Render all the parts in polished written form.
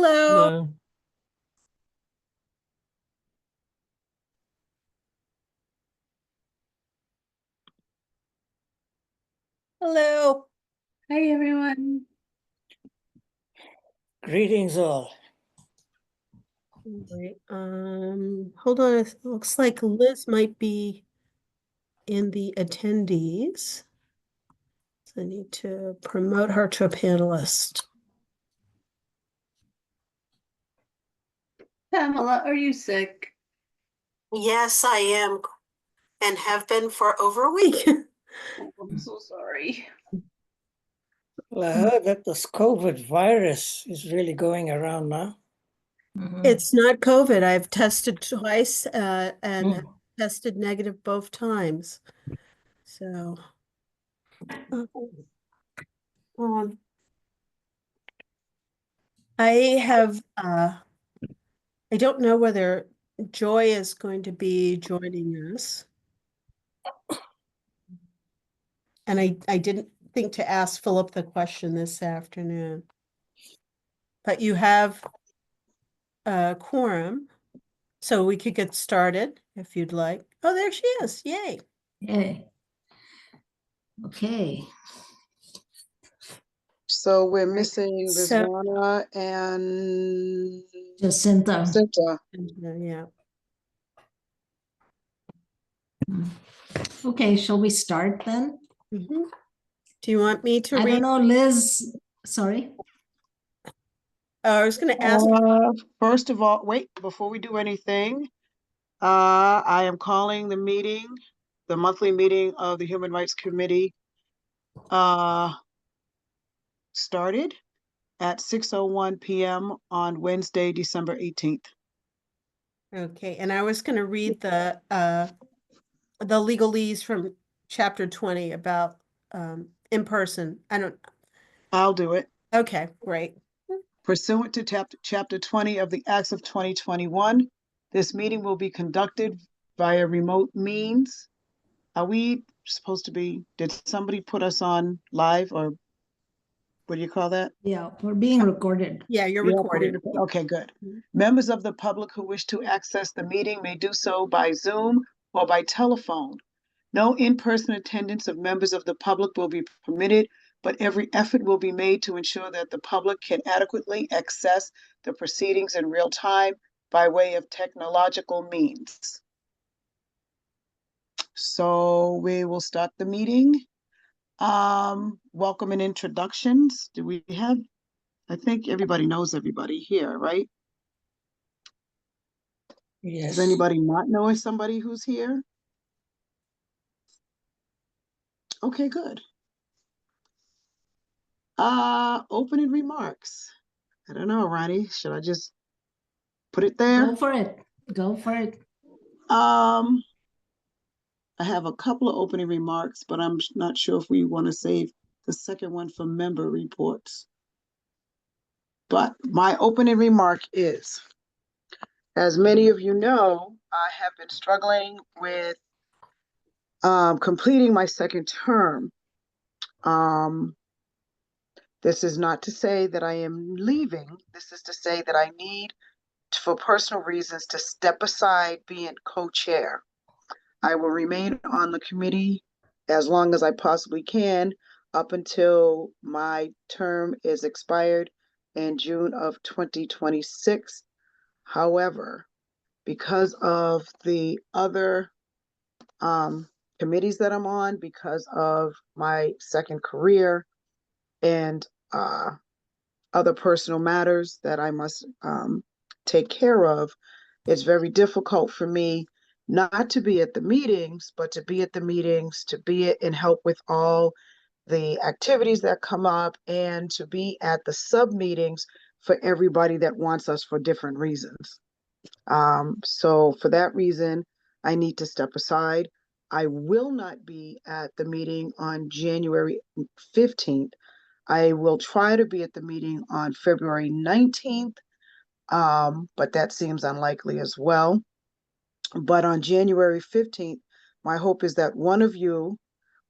Hello. No. Hello. Hi, everyone. Greetings all. Wait, hold on. It looks like Liz might be in the attendees. So I need to promote her to a panelist. Pamela, are you sick? Yes, I am, and have been for over a week. Oh, I'm so sorry. Well, I heard that this COVID virus is really going around now. It's not COVID. I've tested twice, and Mm. tested negative both times. So, um, I have, I don't know whether Joy is going to be joining us. And I didn't think to ask Philip the question this afternoon. But you have a quorum, so we could get started if you'd like. Oh, there she is. Yay. Yay. Okay. So we're missing So- Rizwana and Jacinta. Cinta. Yeah. Okay, shall we start then? Mhm. Do you want me to I read? don't know, Liz. Sorry. I was going to ask. First of all, wait, before we do anything, I am calling the meeting, the monthly meeting of the Human Rights Committee, started at 6:01 p.m. on Wednesday, December 18th. Okay, and I was going to read the legalese from chapter 20 about in person. I'll do it. Okay, great. Pursuant to Chapter 20 of the Acts of 2021, this meeting will be conducted via remote means. Are we supposed to be, did somebody put us on live, or what do you call that? Yeah, we're being recorded. Yeah, you're Yeah, recorded. okay, good. Mhm. Members of the public who wish to access the meeting may do so by Zoom or by telephone. No in-person attendance of members of the public will be permitted, but every effort will be made to ensure that the public can adequately access the proceedings in real time by way of technological means. So we will start the meeting. Welcome and introductions. Do we have, I think everybody knows everybody here, right? Yes. Does anybody not know somebody who's here? Okay, good. Opening remarks. I don't know, Ronnie, should I just put it there? Go for it. Go for it. I have a couple of opening remarks, but I'm not sure if we want to save the second one for member reports. But my opening remark is, as many of you know, I have been struggling with completing my second term. This is not to say that I am leaving. This is to say that I need, for personal reasons, to step aside being co-chair. I will remain on the committee as long as I possibly can up until my term is expired in June of 2026. However, because of the other committees that I'm on, because of my second career and other personal matters that I must take care of, it's very difficult for me not to be at the meetings, but to be at the meetings, to be and help with all the activities that come up, and to be at the sub meetings for everybody that wants us for different reasons. So for that reason, I need to step aside. I will not be at the meeting on January 15th. I will try to be at the meeting on February 19th, but that seems unlikely as well. But on January 15th, my hope is that one of you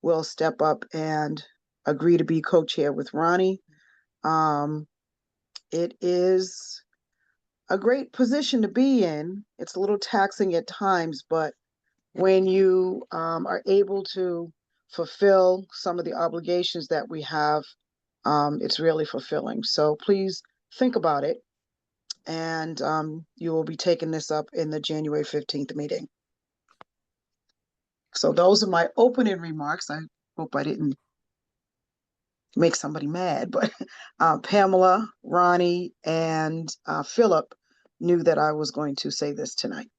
will step up and agree to be co-chair with Ronnie. It is a great position to be in. It's a little taxing at times, but when you are able to fulfill some of the obligations that we have, it's really fulfilling. So please think about it. And you will be taking this up in the January 15th meeting. So those are my opening remarks. I hope I didn't make somebody mad, but Pamela, Ronnie, and Philip knew that I was going to say this tonight.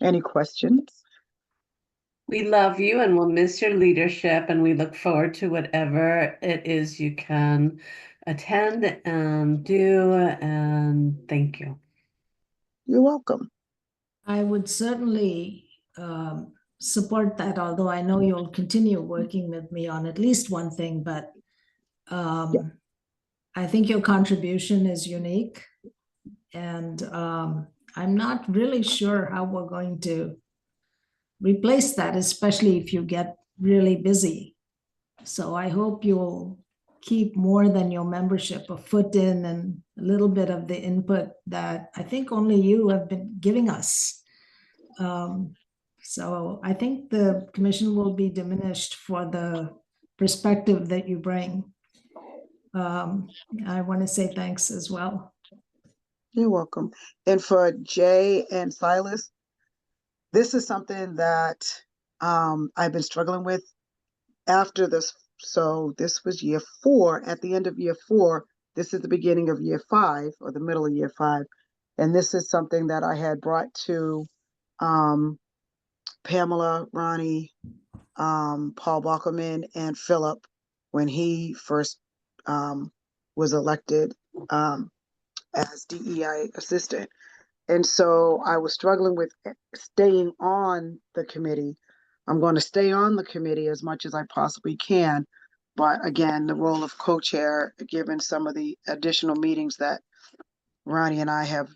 Any questions? We love you and we'll miss your leadership, and we look forward to whatever it is you can attend and do, and thank you. You're welcome. I would certainly support that, although I know you'll continue working with me on at least one thing, but I think your contribution is unique. And I'm not really sure how we're going to replace that, especially if you get really busy. So I hope you'll keep more than your membership, a foot in and a little bit of the input that I think only you have been giving us. So I think the commission will be diminished for the perspective that you bring. I want to say thanks as well. You're welcome. And for Jay and Silas, this is something that I've been struggling with after this. So this was year 4. At the end of year 4, this is the beginning of year 5 or the middle of year 5. And this is something that I had brought to Pamela, Ronnie, Paul Bockelman, and Philip when he first was elected as DEI assistant. And so I was struggling with staying on the committee. I'm going to stay on the committee as much as I possibly can. But again, the role of co-chair, given some of the additional meetings that Ronnie and I have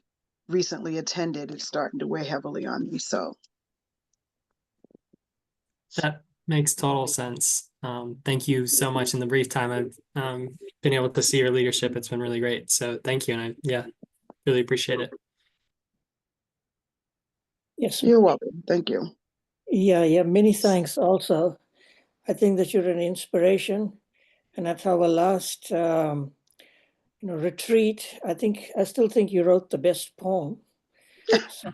recently attended, is starting to weigh heavily on me. So that makes total sense. Thank you so much. In the brief time I've been able to see your leadership, it's been really great. So thank you. And I really appreciate it. Yes. you're welcome. Thank you. Yeah, many thanks also. I think that you're an inspiration. And at our last retreat, I still think you wrote the best poem. So,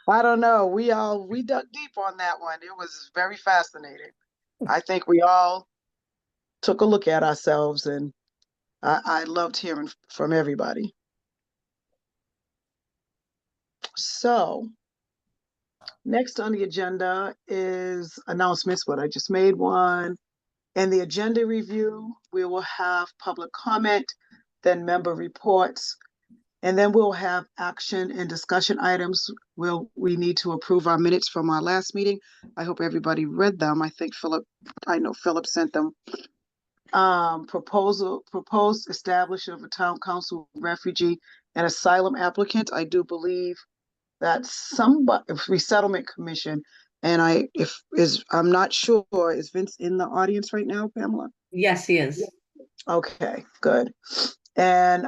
I don't know. We dug deep on that one. It was very fascinating. I think we all took a look at ourselves, and I loved hearing from everybody. So next on the agenda is announcements, but I just made one. In the agenda review, we will have public comment, then member reports, and then we'll have action and discussion items. We need to approve our minutes from our last meeting. I hope everybody read them. I know Philip sent them. Proposed establishment of a town council refugee and asylum applicant. I do believe that resettlement commission, and I'm not sure, is Vince in the audience right now, Pamela? Yes, he is. Okay, good. And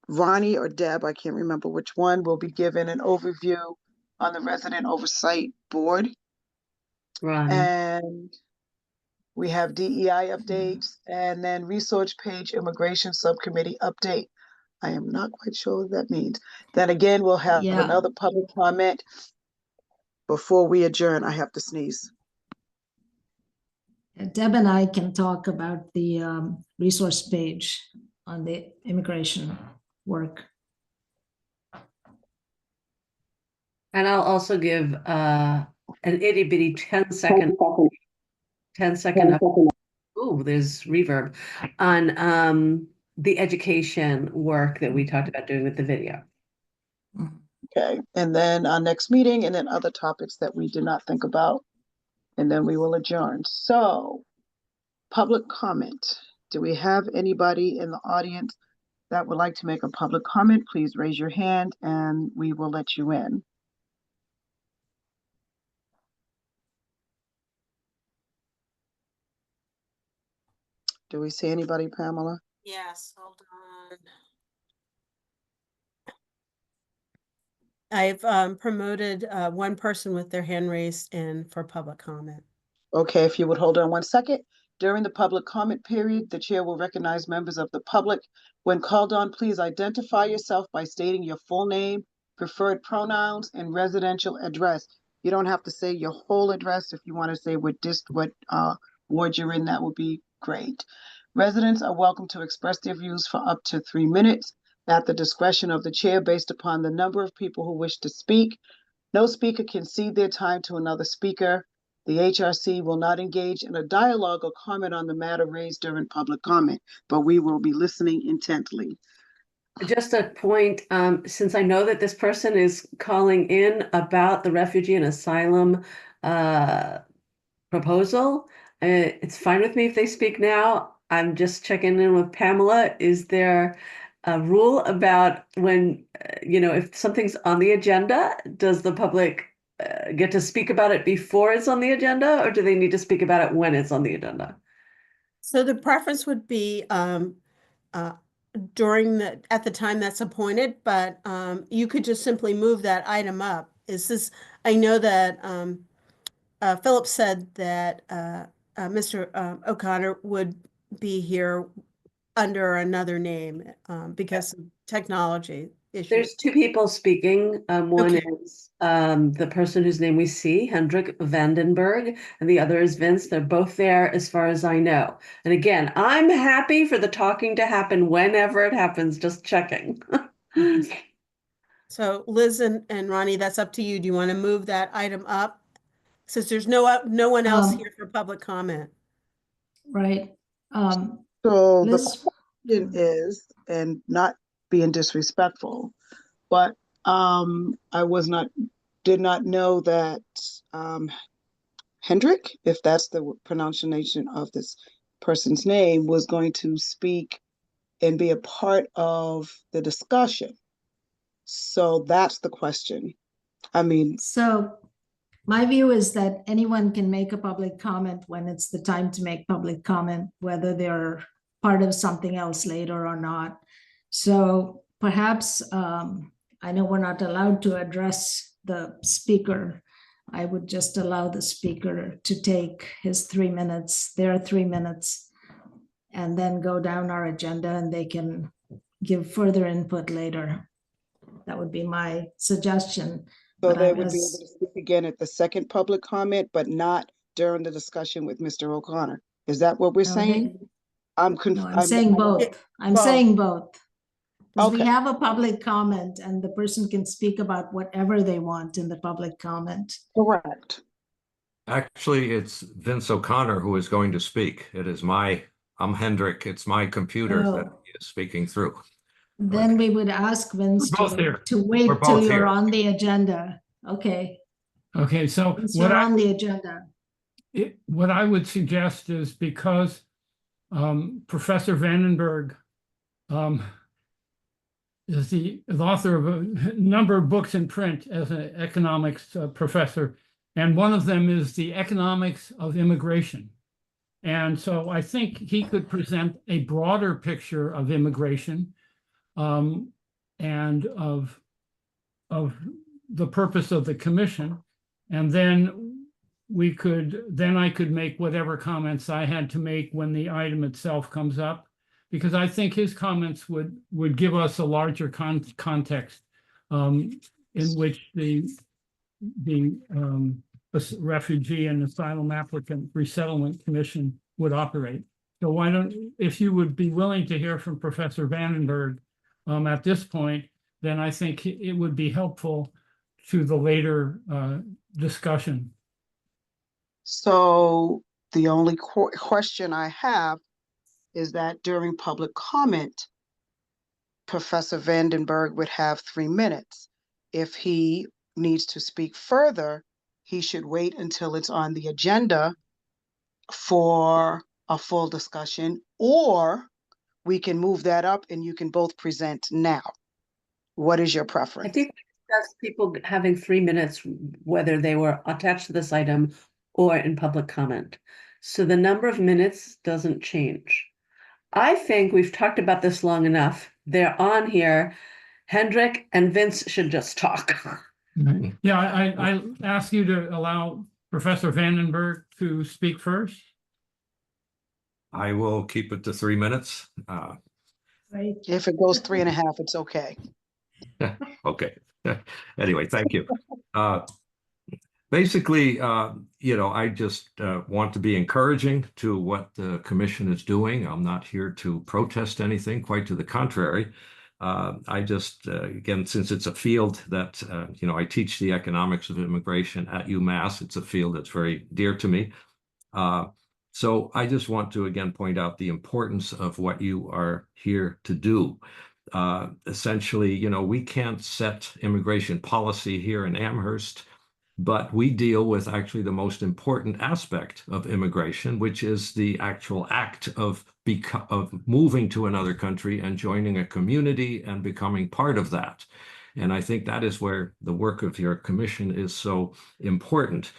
Ronnie or Deb, I can't remember which one, will be given an overview on the Resident Oversight Board. Ronnie. And we have DEI updates and then Resource Page Immigration Subcommittee update. I am not quite sure what that means. Then again, we'll have another public comment before we adjourn. I have to sneeze. Deb and I can talk about the resource page on the immigration work. And I'll also give an itty bitty 10-second oh, there's reverb on the education work that we talked about doing with the video. Okay, and then our next meeting, and then other topics that we did not think about, and then we will adjourn. So, public comment. Do we have anybody in the audience that would like to make a public comment? Please raise your hand and we will let you in. Do we see anybody, Pamela? Yes, hold on. I've promoted one person with their hand raised in for public comment. Okay, if you would hold on one second. During the public comment period, the chair will recognize members of the public. When called on, please identify yourself by stating your full name, preferred pronouns, and residential address. You don't have to say your whole address. If you want to say what ward you're in, that would be great. Residents are welcome to express their views for up to 3 minutes at the discretion of the chair based upon the number of people who wish to speak. No speaker can cede their time to another speaker. The HRC will not engage in a dialogue or comment on the matter raised during public comment, but we will be listening intently. Just a point, since I know that this person is calling in about the refugee and asylum proposal, it's fine with me if they speak now. I'm just checking in with Pamela. Is there a rule about when, if something's on the agenda, does the public get to speak about it before it's on the agenda, or do they need to speak about it when it's on the agenda? So the preference would be at the time that's appointed, but you could just simply move that item up. I know that Philip said that Mr. O'Connor would be here under another name because of technology issues. There's two people speaking. One Okay. is the person whose name we see, Hendrik Vandenberg, and the other is Vince. They're both there as far as I know. And again, I'm happy for the talking to happen whenever it happens, just checking. So Liz and Ronnie, that's up to you. Do you want to move that item up? Since there's no one else here for public comment. Right. So the Liz, question is, and not being disrespectful, but I did not know that Hendrik, if that's the pronunciation of this person's name, was going to speak and be a part of the discussion. So that's the question. I mean, so my view is that anyone can make a public comment when it's the time to make public comment, whether they're part of something else later or not. So perhaps, I know we're not allowed to address the speaker. I would just allow the speaker to take his 3 minutes, their 3 minutes, and then go down our agenda and they can give further input later. That would be my suggestion. so But they I would be was- able to speak again at the second public comment, but not during the discussion with Mr. O'Connor. Is that what we're No, saying? No, I'm saying both. I'm both. saying both. Because we Okay. have a public comment and the person can speak about whatever they want in the public comment. Correct. Actually, it's Vince O'Connor who is going to speak. I'm Hendrik. It's my computer that Oh. he is speaking through. Then we would ask Vince We're both here. to wait We're till both you're here. on the agenda. Okay, Okay, so once what you're I, on the agenda. what I would suggest is because Professor Vandenberg is the author of a number of books in print as an economics professor, and one of them is The Economics of Immigration. And so I think he could present a broader picture of immigration and of the purpose of the commission. And then I could make whatever comments I had to make when the item itself comes up, because I think his comments would give us a larger context in which the Refugee and Asylum Applicant Resettlement Commission would operate. So if you would be willing to hear from Professor Vandenberg at this point, then I think it would be helpful to the later discussion. So the only question I have is that during public comment, Professor Vandenberg would have 3 minutes. If he needs to speak further, he should wait until it's on the agenda for a full discussion, or we can move that up and you can both present now. What is your I preference? think that's people having 3 minutes, whether they were attached to this item or in public comment. So the number of minutes doesn't change. I think we've talked about this long enough. They're on here. Hendrik and Vince should just talk. Yeah, I ask you to allow Professor Vandenberg to speak first. I will keep it to 3 minutes. Right. If it goes 3.5, it's okay. Okay. Anyway, thank you. Basically, I just want to be encouraging to what the commission is doing. I'm not here to protest anything, quite to the contrary. I just, again, since it's a field that, I teach the economics of immigration at UMass, it's a field that's very dear to me. So I just want to, again, point out the importance of what you are here to do. Essentially, we can't set immigration policy here in Amherst, but we deal with actually the most important aspect of immigration, which is the actual act of moving to another country and joining a community and becoming part of that. And I think that is where the work of your commission is so important.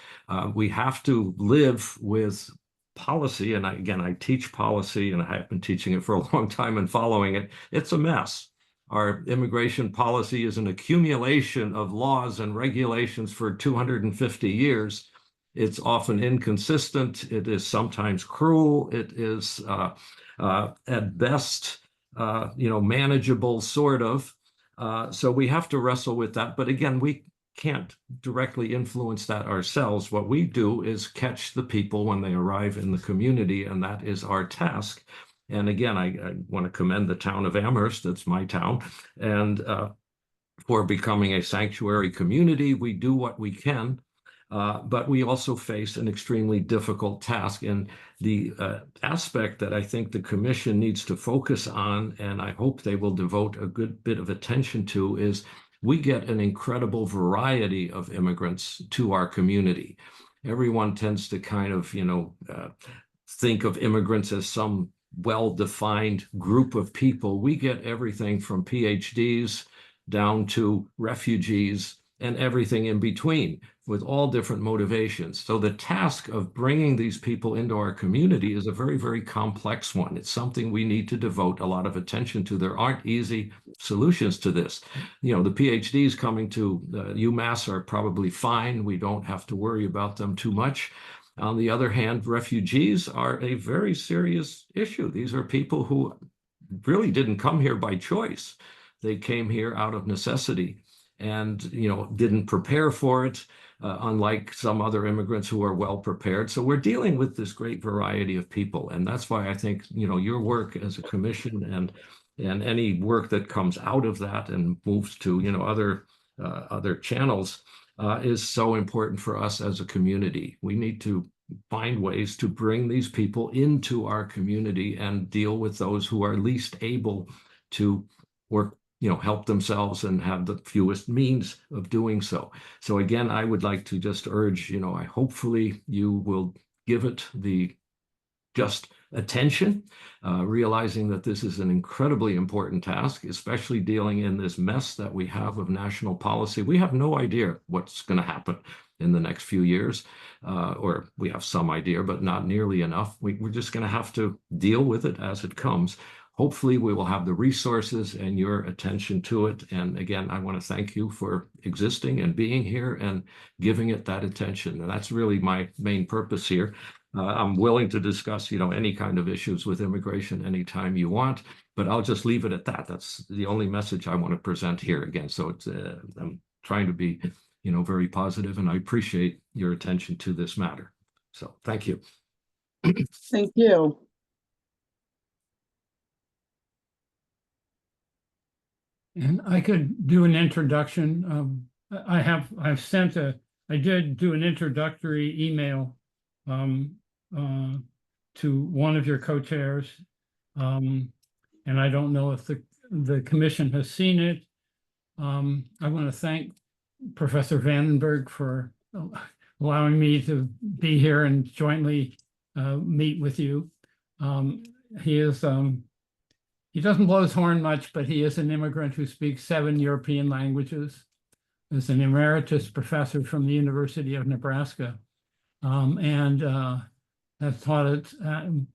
We have to live with policy. And I teach policy, and I have been teaching it for a long time and following it. It's a mess. Our immigration policy is an accumulation of laws and regulations for 250 years. It's often inconsistent. It is sometimes cruel. It is, at best, manageable, sort of. So we have to wrestle with that. But again, we can't directly influence that ourselves. What we do is catch the people when they arrive in the community, and that is our task. And again, I want to commend the town of Amherst, that's my town, and for becoming a sanctuary community. We do what we can, but we also face an extremely difficult task. And the aspect that I think the commission needs to focus on, and I hope they will devote a good bit of attention to, is we get an incredible variety of immigrants to our community. Everyone tends to kind of, think of immigrants as some well-defined group of people. We get everything from PhDs down to refugees and everything in between, with all different motivations. So the task of bringing these people into our community is a very, very complex one. It's something we need to devote a lot of attention to. There aren't easy solutions to this. The PhDs coming to UMass are probably fine. We don't have to worry about them too much. On the other hand, refugees are a very serious issue. These are people who really didn't come here by choice. They came here out of necessity and, didn't prepare for it, unlike some other immigrants who are well prepared. So we're dealing with this great variety of people. And that's why I think, your work as a commission and any work that comes out of that and moves to, other channels is so important for us as a community. We need to find ways to bring these people into our community and deal with those who are least able to work, help themselves and have the fewest means of doing so. So again, I would like to just urge, hopefully you will give it the just attention, realizing that this is an incredibly important task, especially dealing in this mess that we have of national policy. We have no idea what's going to happen in the next few years, or we have some idea, but not nearly enough. We're just going to have to deal with it as it comes. Hopefully we will have the resources and your attention to it. And again, I want to thank you for existing and being here and giving it that attention. And that's really my main purpose here. I'm willing to discuss, any kind of issues with immigration anytime you want, but I'll just leave it at that. That's the only message I want to present here again. So it's, I'm trying to be, very positive, and I appreciate your attention to this matter. So thank you. Thank you. And I could do an introduction. I did do an introductory email to one of your co-chairs. And I don't know if the commission has seen it. I want to thank Professor Vandenberg for allowing me to be here and jointly meet with you. He doesn't blow his horn much, but he is an immigrant who speaks 7 European languages. Is an emeritus professor from the University of Nebraska. has taught it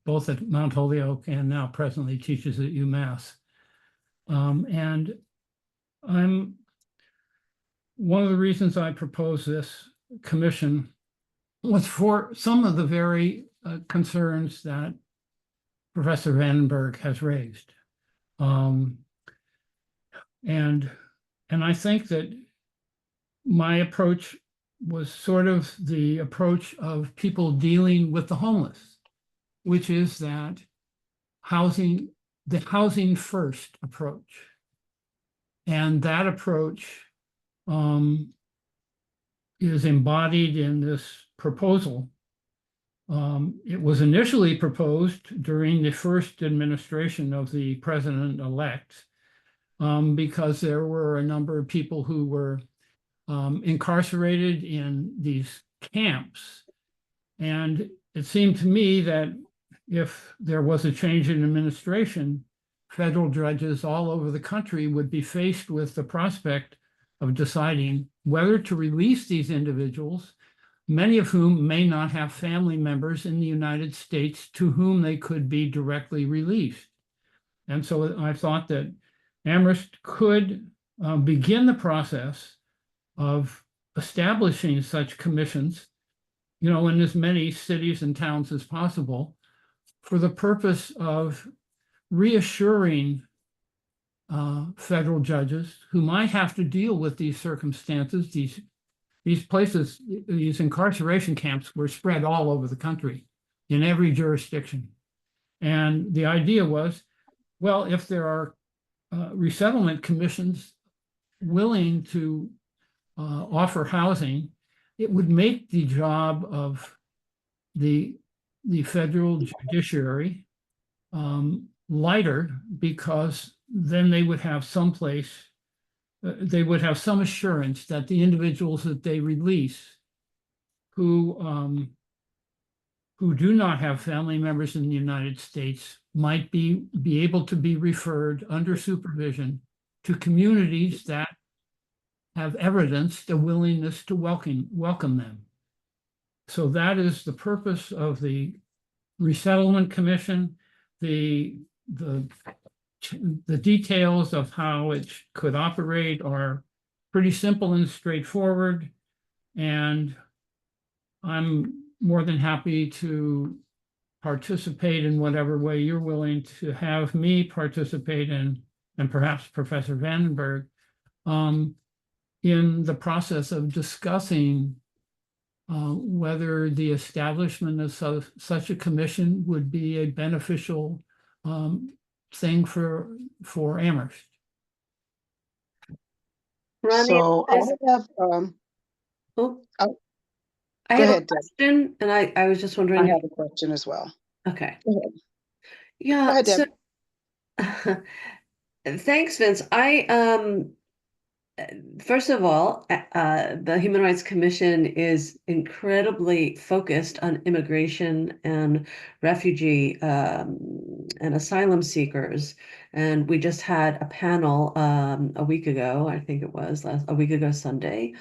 both at Mount Holyoke and now presently teaches at UMass. And one of the reasons I proposed this commission was for some of the very concerns that Professor Vandenberg has raised. And I think that my approach was sort of the approach of people dealing with the homeless, which is that the housing first approach. And that approach is embodied in this proposal. It was initially proposed during the first administration of the president-elect because there were a number of people who were incarcerated in these camps. And it seemed to me that if there was a change in administration, federal judges all over the country would be faced with the prospect of deciding whether to release these individuals, many of whom may not have family members in the United States to whom they could be directly released. And so I thought that Amherst could begin the process of establishing such commissions, in as many cities and towns as possible, for the purpose of reassuring federal judges who might have to deal with these circumstances. These places, these incarceration camps were spread all over the country in every jurisdiction. And the idea was, well, if there are resettlement commissions willing to offer housing, it would make the job of the federal judiciary lighter, because then they would have some assurance that the individuals that they release who do not have family members in the United States might be able to be referred under supervision to communities that have evidenced a willingness to welcome them. So that is the purpose of the Resettlement Commission. The details of how it could operate are pretty simple and straightforward, and I'm more than happy to participate in whatever way you're willing to have me participate in, and perhaps Professor Vandenberg, in the process of discussing whether the establishment of such a commission would be a beneficial thing for Amherst. Ronnie, So I have, oh, oh, I go have ahead, a Deb. question, and I was just wondering. I have a question as well. Okay. Go ahead. Yeah. Go ahead, Deb. So, thanks, Vince. First of all, the Human Rights Commission is incredibly focused on immigration and refugee and asylum seekers. And we just had a panel a week ago, I think it was a week ago Sunday,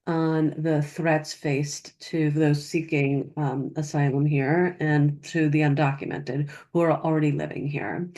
on the threats faced to those seeking asylum here and to the undocumented who are already living here.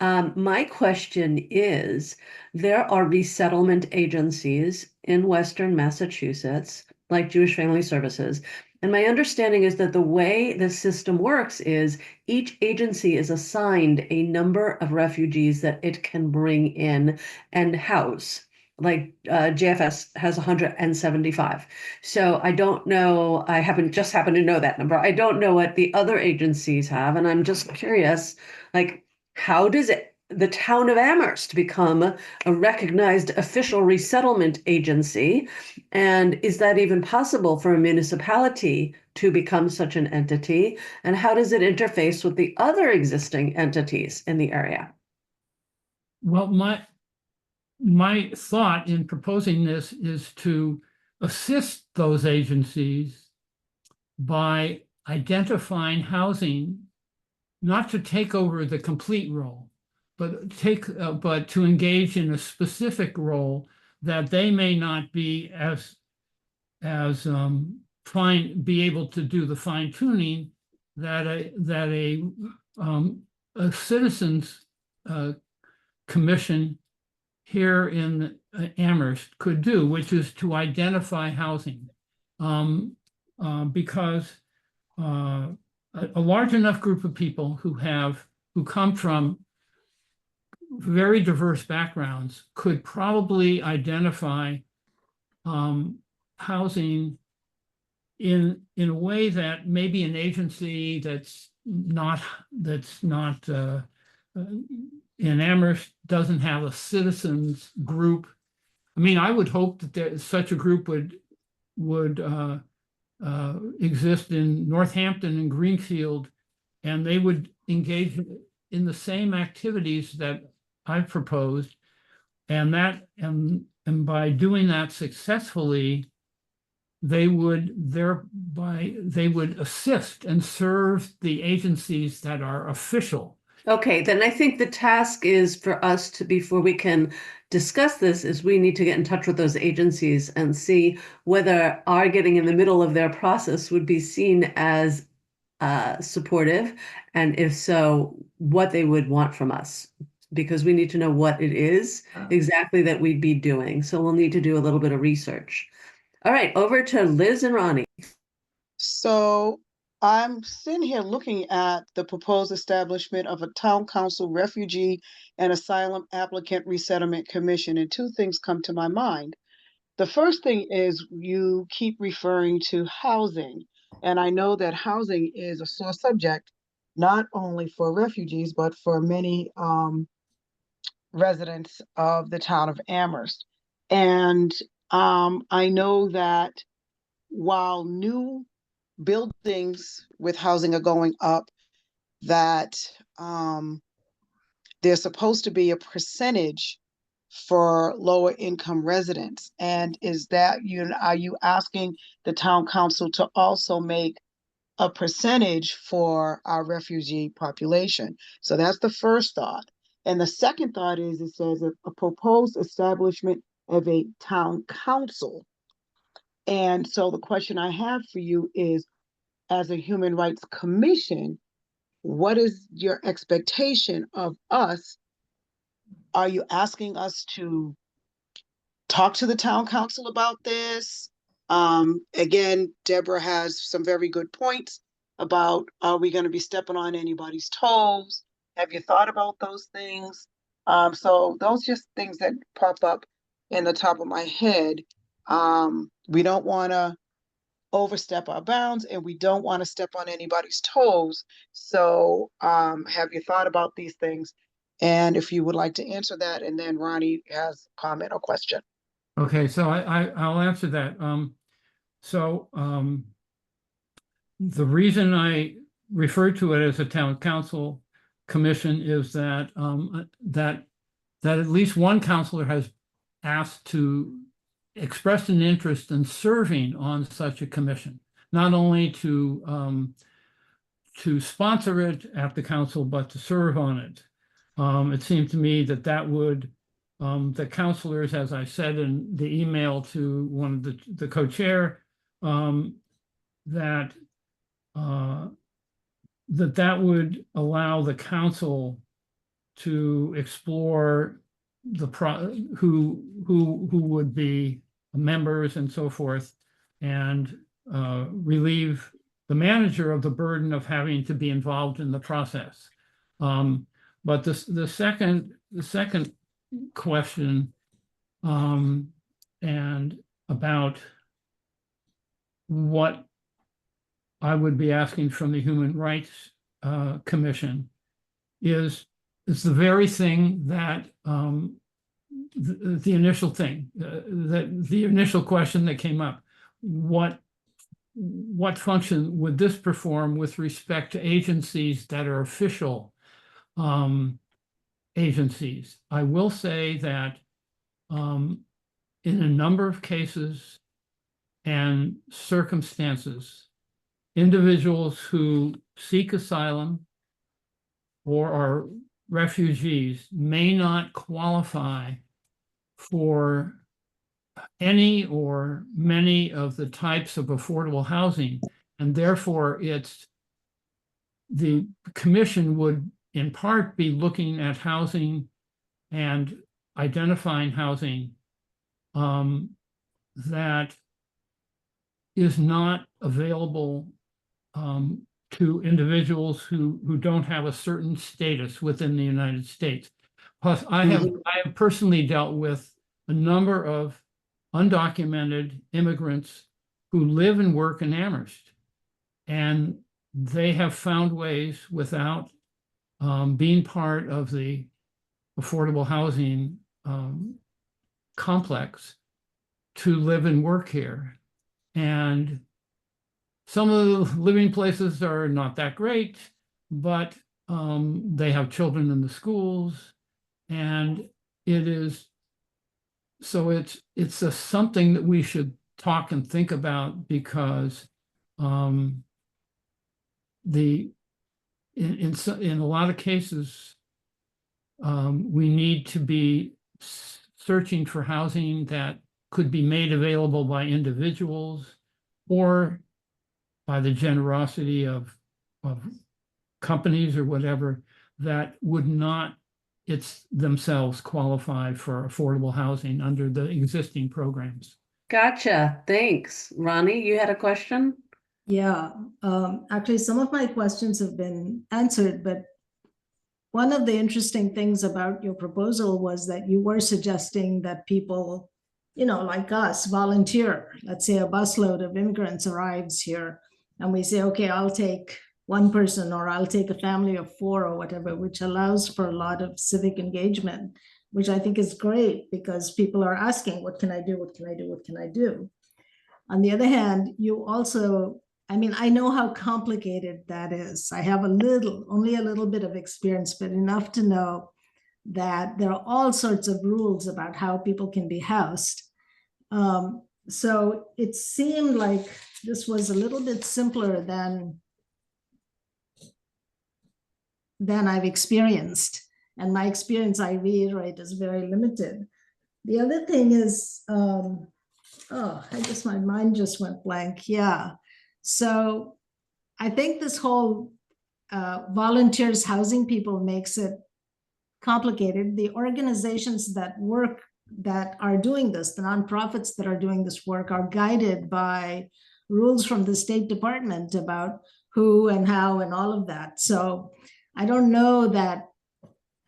My question is, there are resettlement agencies in Western Massachusetts, like Jewish Family Services. And my understanding is that the way the system works is each agency is assigned a number of refugees that it can bring in and house. Like JFS has 175. So I don't know, I just happened to know that number. I don't know what the other agencies have. And I'm just curious, like, how does the town of Amherst become a recognized official resettlement agency? And is that even possible for a municipality to become such an entity? And how does it interface with the other existing entities in the area? Well, my thought in proposing this is to assist those agencies by identifying housing, not to take over the complete role, but to engage in a specific role that they may not be be able to do the fine tuning that a citizens commission here in Amherst could do, which is to identify housing. Because a large enough group of people who come from very diverse backgrounds could probably identify housing in a way that maybe an agency that's not in Amherst doesn't have a citizens group. I mean, I would hope that such a group would exist in Northampton and Greenfield, and they would engage in the same activities that I've proposed, and by doing that successfully, they would assist and serve the agencies that are official. Okay, then I think the task is for us to, before we can discuss this, is we need to get in touch with those agencies and see whether our getting in the middle of their process would be seen as supportive, and if so, what they would want from us, because we need to know what it is exactly that we'd be doing. So we'll need to do a little bit of research. All right, over to Liz and Ronnie. So I'm sitting here looking at the proposed establishment of a town council refugee and asylum applicant resettlement commission, and two things come to my mind. The first thing is you keep referring to housing, and I know that housing is a sore subject, not only for refugees, but for many residents of the town of Amherst. And I know that while new buildings with housing are going up, that there's supposed to be a percentage for lower income residents. And are you asking the town council to also make a percentage for our refugee population? So that's the first thought. And the second thought is, it says a proposed establishment of a town council. And so the question I have for you is, as a Human Rights Commission, what is your expectation of us? Are you asking us to talk to the town council about this? Again, Deborah has some very good points about, are we going to be stepping on anybody's toes? Have you thought about those things? So those just things that pop up in the top of my head. We don't want to overstep our bounds, and we don't want to step on anybody's toes. So have you thought about these things? And if you would like to answer that, and then Ronnie has a comment or question. Okay, so I'll answer that. The reason I refer to it as a town council commission is that that at least one counselor has expressed an interest in serving on such a commission, not only to sponsor it at the council, but to serve on it. It seemed to me that would, the counselors, as I said in the email to one of the co-chair, that would allow the council to explore who would be members and so forth, and relieve the manager of the burden of having to be involved in the process. But the second question, and about what I would be asking from the Human Rights Commission is the very thing that the initial thing, the initial question that came up: what function would this perform with respect to agencies that are official agencies? I will say that in a number of cases and circumstances, individuals who seek asylum or are refugees may not qualify for any or many of the types of affordable housing, and therefore it's the commission would in part be looking at housing and identifying housing that is not available to individuals who don't have a certain status within the United States. Plus, I have personally dealt with a number of undocumented immigrants who live and work in Amherst, and they have found ways without being part of the affordable housing complex to live and work here. And some of the living places are not that great, but they have children in the schools, and it is, so it's something that we should talk and think about, because in a lot of cases, we need to be searching for housing that could be made available by individuals or by the generosity of companies or whatever that would not themselves qualify for affordable housing under the existing programs. Gotcha. Thanks. Ronnie, you had a question? Yeah, actually, some of my questions have been answered, but one of the interesting things about your proposal was that you were suggesting that people, like us, volunteer. Let's say a busload of immigrants arrives here, and we say, okay, I'll take one person, or I'll take a family of 4 or whatever, which allows for a lot of civic engagement, which I think is great, because people are asking, what can I do? What can I do? What can I do? On the other hand, you also, I know how complicated that is. I have only a little bit of experience, but enough to know that there are all sorts of rules about how people can be housed. So it seemed like this was a little bit simpler than I've experienced. And my experience, I reiterate, is very limited. The other thing is, my mind just went blank. Yeah. So I think this whole volunteers housing people makes it complicated. The organizations that are doing this, the nonprofits that are doing this work, are guided by rules from the State Department about who and how and all of that. So I don't know that,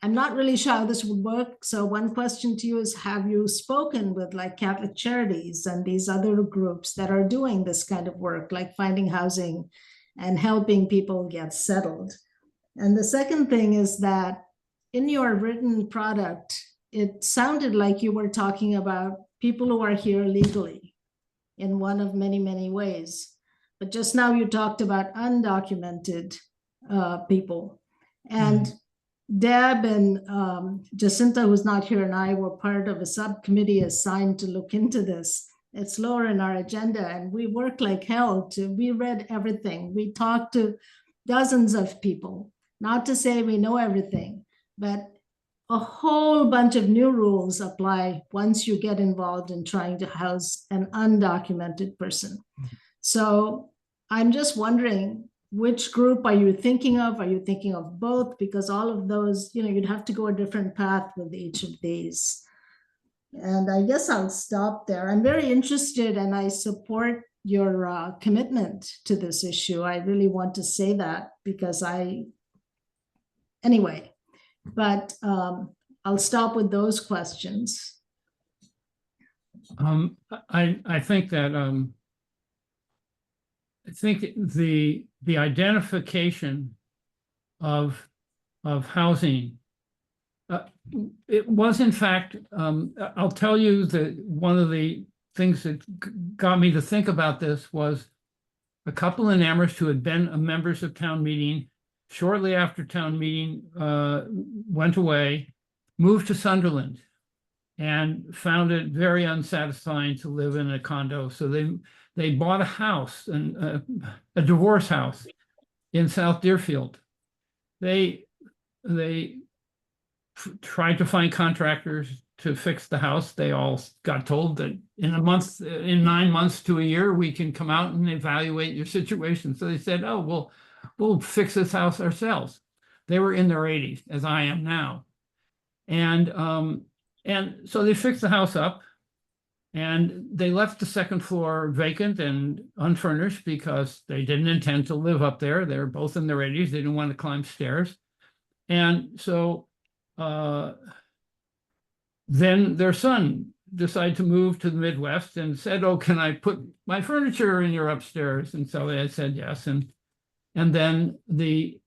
I'm not really sure how this would work. So one question to you is, have you spoken with like Catholic Charities and these other groups that are doing this kind of work, like finding housing and helping people get settled? And the second thing is that in your written product, it sounded like you were talking about people who are here legally in one of many, many ways. But just now you talked about undocumented people. And Deb and Jacinta, who's not here, and I were part of a subcommittee assigned to look into this. It's lower in our agenda, and we work like hell we read everything. We talked to dozens of people, not to say we know everything, but a whole bunch of new rules apply once you get involved in trying to house an undocumented person. So I'm just wondering, which group are you thinking of? Are you thinking of both? Because all of those, you'd have to go a different path with each of these. And I guess I'll stop there. I'm very interested, and I support your commitment to this issue. I really want to say that, because anyway, but I'll stop with those questions. I think that I think the identification of housing, it was in fact, I'll tell you that one of the things that got me to think about this was a couple in Amherst who had been members of town meeting. Shortly after town meeting went away, moved to Sunderland, and found it very unsatisfying to live in a condo. So they bought a house, a divorce house in South Deerfield. They tried to find contractors to fix the house. They all got told that in 9 months to a year, we can come out and evaluate your situation. So they said, oh, well, we'll fix this house ourselves. They were in their 80s, as I am now. And so they fixed the house up, and they left the second floor vacant and unfurnished because they didn't intend to live up there. They're both in their 80s. They didn't want to climb stairs. And so then their son decided to move to the Midwest and said, "Oh, can I put my furniture in your upstairs?" And so they said yes. And then the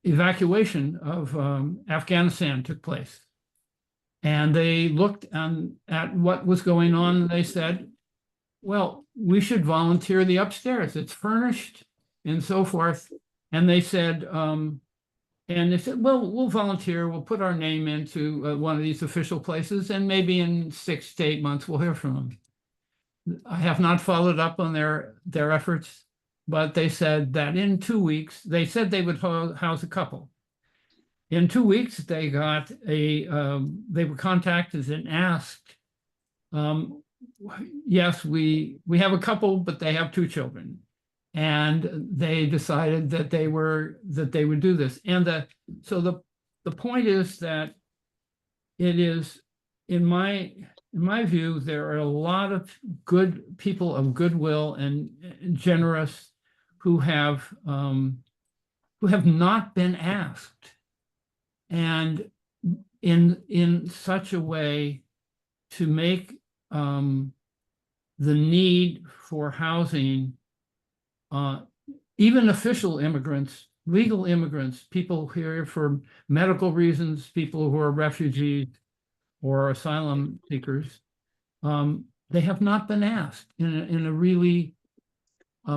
evacuation of Afghanistan took place. And they looked at what was going on, and they said, well, we should volunteer the upstairs. It's furnished and so forth. And they said, well, we'll volunteer. We'll put our name into one of these official places, and maybe in 6 to 8 months, we'll hear from them. I have not followed up on their efforts, but they said that in 2 weeks, they said they would house a couple. In 2 weeks, they got they were contacted and asked, yes, we have a couple, but they have 2 children. And they decided that they would do this. And so the point is that it is, in my view, there are a lot of good people of goodwill and generous who have not been asked, and in such a way to make the need for housing, even official immigrants, legal immigrants, people here for medical reasons, people who are refugees or asylum seekers, they have not been asked in a really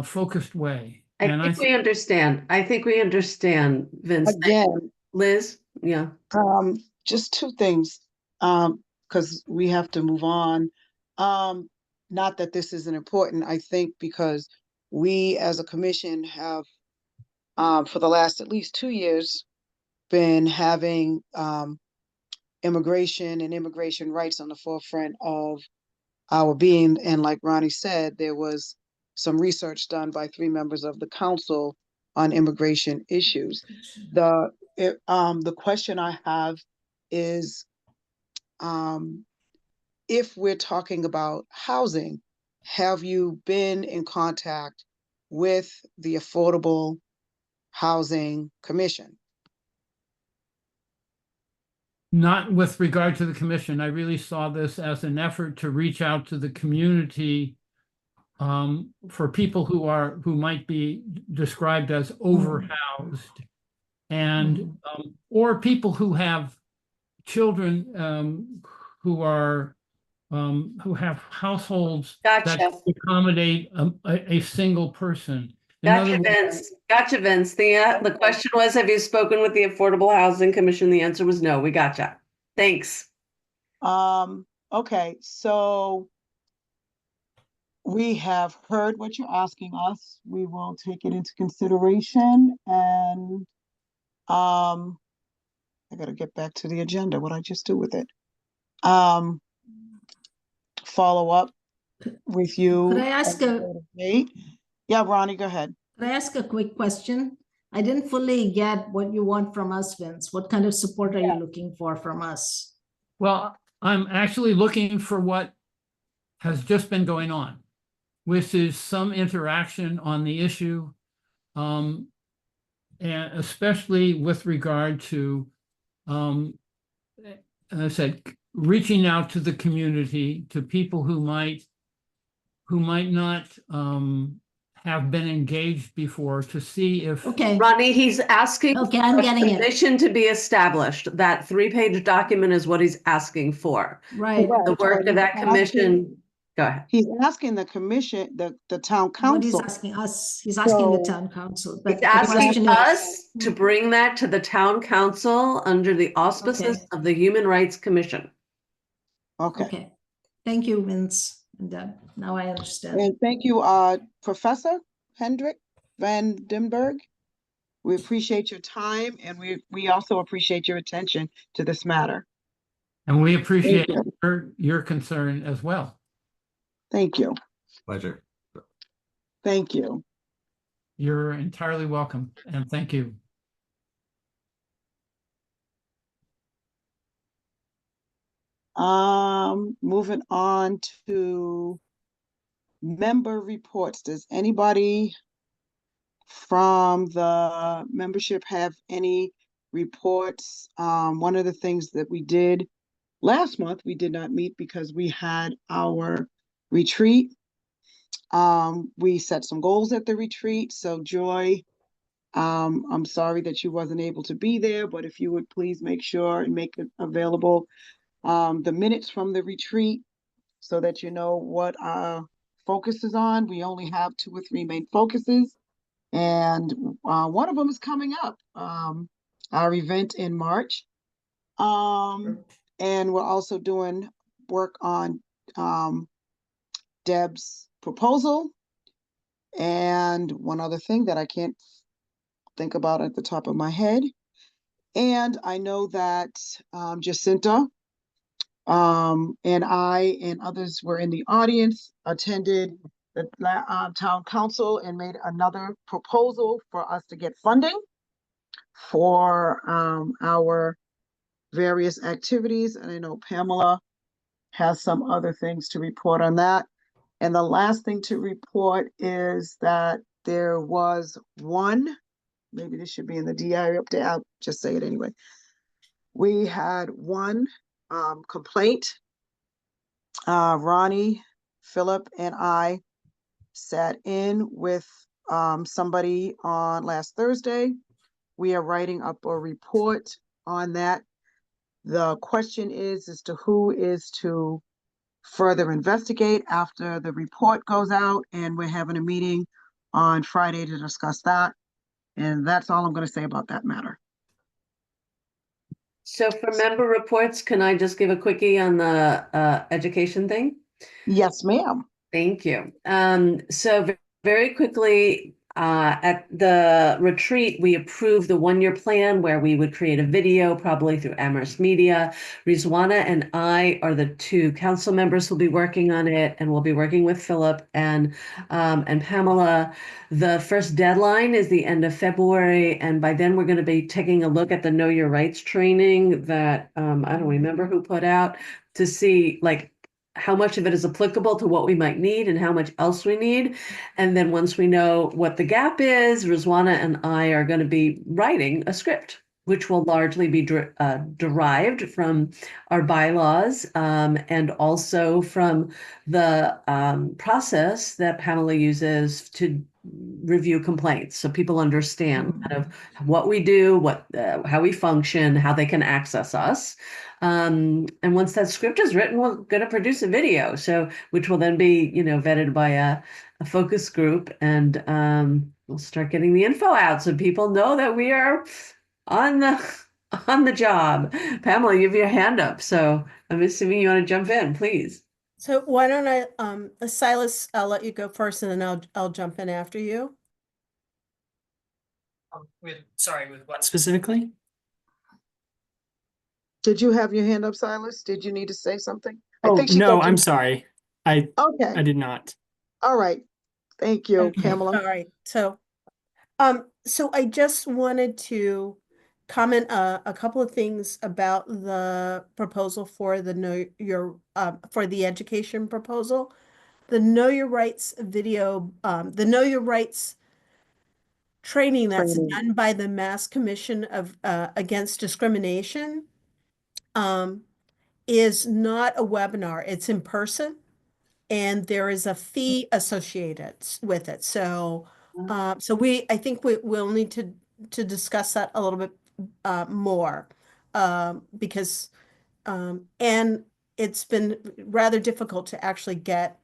focused way. I think we understand. I think we understand, Vince. Again, Liz, yeah. just 2 things, because we have to move on. Not that this isn't important, I think because we as a commission have, for the last at least 2 years, been having immigration and immigration rights on the forefront of our being. And like Ronnie said, there was some research done by 3 members of the council on immigration issues. The question I have is, if we're talking about housing, have you been in contact with the Affordable Housing Commission? Not with regard to the commission. I really saw this as an effort to reach out to the community for people who might be described as overhoused, and or people who have children who have households Gotcha. that accommodate a single person. In Gotcha, other words, Vince. Gotcha, Vince. The question was, have you spoken with the Affordable Housing Commission? The answer was no. We gotcha. Thanks. Okay, so we have heard what you're asking us. We will take it into consideration, and I gotta get back to the agenda. What'd I just do with it? Follow up with you. Could I ask Yeah, Ronnie, go ahead. Could I ask a quick question? I didn't fully get what you want from us, Vince. What kind of support are you looking for from us? well, I'm actually looking for what has just been going on, which is some interaction on the issue, and especially with regard to, as I said, reaching out to the community, to people who might not have been engaged before, to see if. Okay, Ronnie, he's asking Okay, I'm for a getting it. commission to be established. That 3-page document is what he's asking for. right. The work of that commission. Go ahead. He's asking the commission, the town What he's council. asking us, he's asking the So- town council, but He's the question asking is, us to bring that to the town council under the auspices Okay. of the Human Rights Commission. Okay, okay. Thank you, Vince and Deb. Now I understand. and thank you, Professor Hendrik Van Denberg. We appreciate your time, and we also appreciate your attention to this matter. And we appreciate Thank your concern as well. Thank you. Pleasure. Thank you. You're entirely welcome, and thank you. Moving on to member reports. Does anybody from the membership have any reports? One of the things that we did last month, we did not meet because we had our retreat. We set some goals at the retreat. So Joy, I'm sorry that you wasn't able to be there, but if you would please make sure and make it available the minutes from the retreat so that you know what our focus is on. We only have 2 or 3 main focuses, and one of them is coming up, our event in March. And we're also doing work on Deb's proposal. And one other thing that I can't think about at the top of my head. And I know that Jacinta and I and others were in the audience, attended the town council and made another proposal for us to get funding for our various activities. And I know Pamela has some other things to report on that. And the last thing to report is that there was one, maybe this should be in the DI update, I'll just say it anyway. We had one complaint. Ronnie, Philip, and I sat in with somebody on last Thursday. We are writing up a report on that. The question is as to who is to further investigate after the report goes out, and we're having a meeting on Friday to discuss that. And that's all I'm going to say about that matter. So for member reports, can I just give a quickie on the education thing? Yes, ma'am. Thank you. So very quickly, at the retreat, we approved the 1-year plan where we would create a video, probably through Amherst Media. Rizwana and I are the 2 council members who'll be working on it, and we'll be working with Philip and Pamela. The first deadline is the end of February, and by then we're going to be taking a look at the Know Your Rights training that I don't remember who put out, to see like how much of it is applicable to what we might need and how much else we need. And then once we know what the gap is, Rizwana and I are going to be writing a script, which will largely be derived from our bylaws and also from the process that Pamela uses to review complaints, so people understand kind of what we do, how we function, how they can access us. And once that script is written, we're going to produce a video, which will then be, vetted by a focus group, and we'll start getting the info out so people know that we are on the job. Pamela, you have your hand up, so I'm assuming you want to jump in, please. So why don't I, Silas, I'll let you go first and then I'll jump in after you. Sorry, with what specifically? Did you have your hand up, Silas? Did you need to say something? Oh, she no, thought you- I'm sorry. I Okay, did not. all right. Thank you, Okay, Pamela. all right, so I just wanted to comment a couple of things about the proposal for the for the education proposal. The Know Your Rights video, the Know Your Rights training that's Training. done by the Mass Commission of Against Discrimination is not a webinar, it's in person. And there is a fee associated with it. So I think we'll need to discuss that a little bit more because and it's been rather difficult to actually get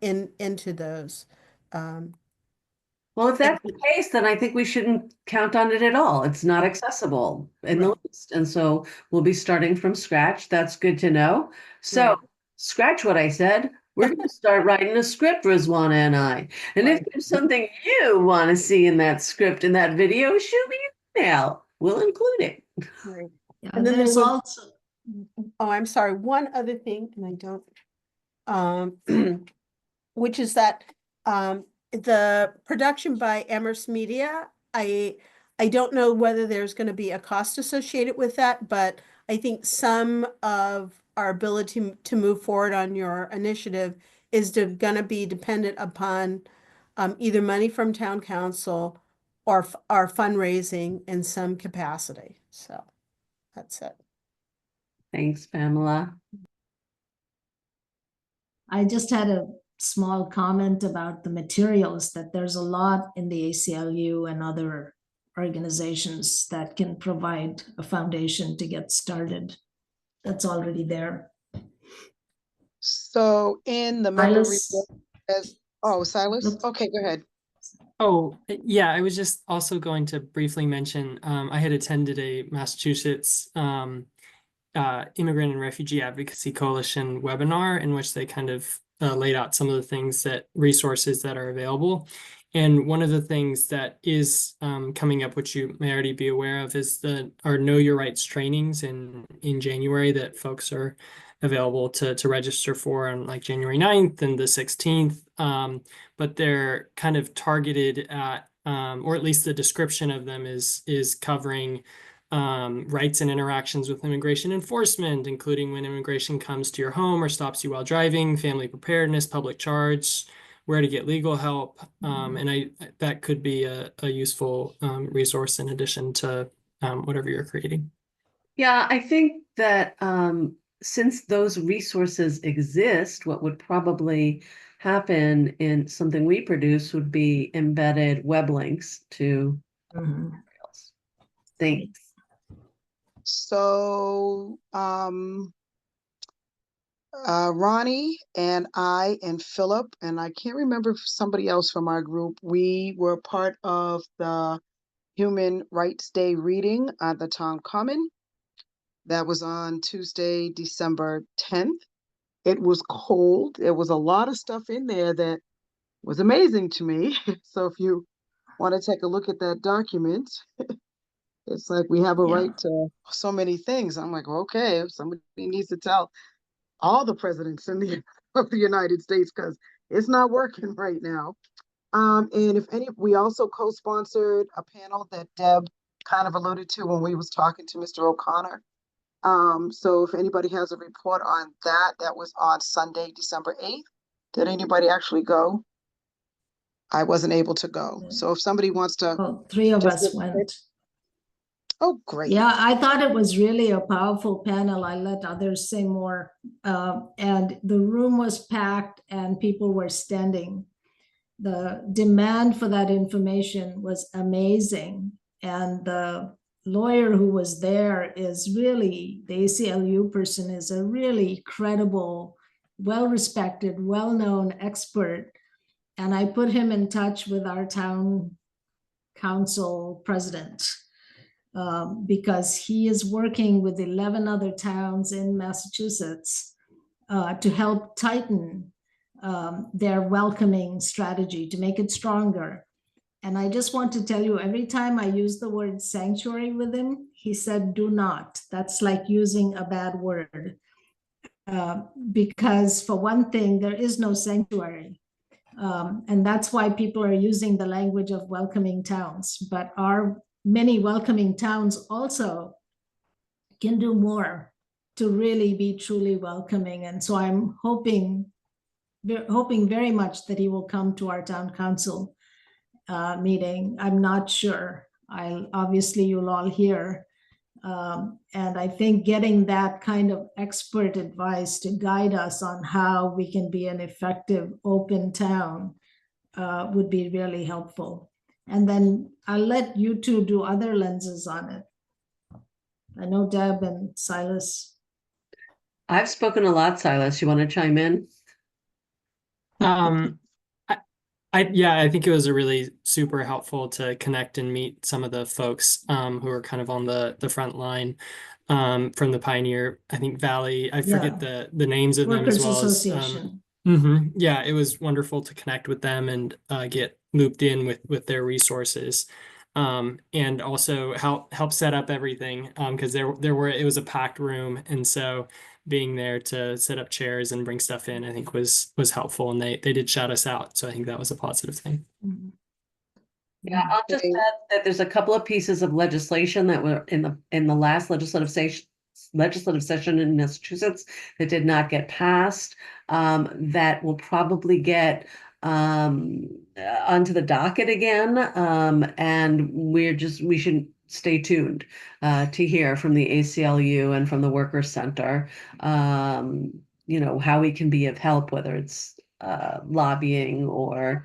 into those. Well, if that's the case, then I think we shouldn't count on it at all. It's not accessible in the Right. list. And so we'll be starting from scratch. That's good to know. So Right. scratch what I said. We're going to start writing a script, Rizwana and I. And if Right. there's something you want to see in that script, in that video, shoot me an email. We'll include it. Right. Yeah, And then there's there was- also, Oh, I'm sorry. One other thing, and I don't, which is that the production by Amherst Media, I don't know whether there's going to be a cost associated with that, but I think some of our ability to move forward on your initiative is going to be dependent upon either money from town council or our fundraising in some capacity. So that's it. Thanks, Pamela. I just had a small comment about the materials, that there's a lot in the ACLU and other organizations that can provide a foundation to get started. That's already there. So in the member Silas? report Silas? Look. Okay, go ahead. Oh, yeah, I was just also going to briefly mention, I had attended a Massachusetts Immigrant and Refugee Advocacy Coalition webinar in which they kind of laid out some of the resources that are available. And one of the things that is coming up, which you may already be aware of, is our Know Your Rights trainings in January that folks are available to register for on like January 9th and the 16th. But they're kind of targeted at, or at least the description of them is covering rights and interactions with immigration enforcement, including when immigration comes to your home or stops you while driving, family preparedness, public charge, where to get legal help. And that could be a useful resource in addition to whatever you're creating. Yeah, I think that since those resources exist, what would probably happen in something we produce would be embedded web links to Mhm. materials. Thanks. So Ronnie and I and Philip, and I can't remember if somebody else from our group, we were part of the Human Rights Day reading at the Town Common. That was on Tuesday, December 10th. It was cold. There was a lot of stuff in there that was amazing to me. So if you want to take a look at that document, it's like we have a Yeah. right to so many things. I'm like, okay, if somebody needs to tell all the presidents of the United States, because it's not working right now. And we also co-sponsored a panel that Deb kind of alluded to when we was talking to Mr. O'Connor. So if anybody has a report on that, that was on Sunday, December 8th. Did anybody actually go? I wasn't able to go. So if somebody wants to, Well, 3 of Just us give- went. oh, great. Yeah, I thought it was really a powerful panel. I let others say more. And the room was packed and people were standing. The demand for that information was amazing. And the lawyer who was there is really, the ACLU person is a really credible, well-respected, well-known expert. And I put him in touch with our town council president. Because he is working with 11 other towns in Massachusetts to help tighten their welcoming strategy, to make it stronger. And I just want to tell you, every time I use the word sanctuary with him, he said, do not. That's like using a bad word. Because for one thing, there is no sanctuary. And that's why people are using the language of welcoming towns. But our many welcoming towns also can do more to really be truly welcoming. And so I'm hoping very much that he will come to our town council meeting. I'm not sure. Obviously you'll all hear. And I think getting that kind of expert advice to guide us on how we can be an effective open town would be really helpful. And then I'll let you two do other lenses on it. I know Deb and Silas. I've spoken a lot, Silas. You want to chime in? I think it was a really super helpful to connect and meet some of the folks who are kind of on the front line from the Pioneer, I think Valley. I forget the names of them as Workers well Association. as yeah, it was wonderful to connect with them and get looped in with their resources. and also help set up everything because it was a packed room, and so being there to set up chairs and bring stuff in, I think was helpful, and they did shout us out, so I think that was a positive thing. Mhm. Yeah, I'll just Okay. add that there's a couple of pieces of legislation that were in the last legislative session in Massachusetts that did not get passed, that will probably get onto the docket again. And we should stay tuned to hear from the ACLU and from the Workers Center, how we can be of help, whether it's lobbying or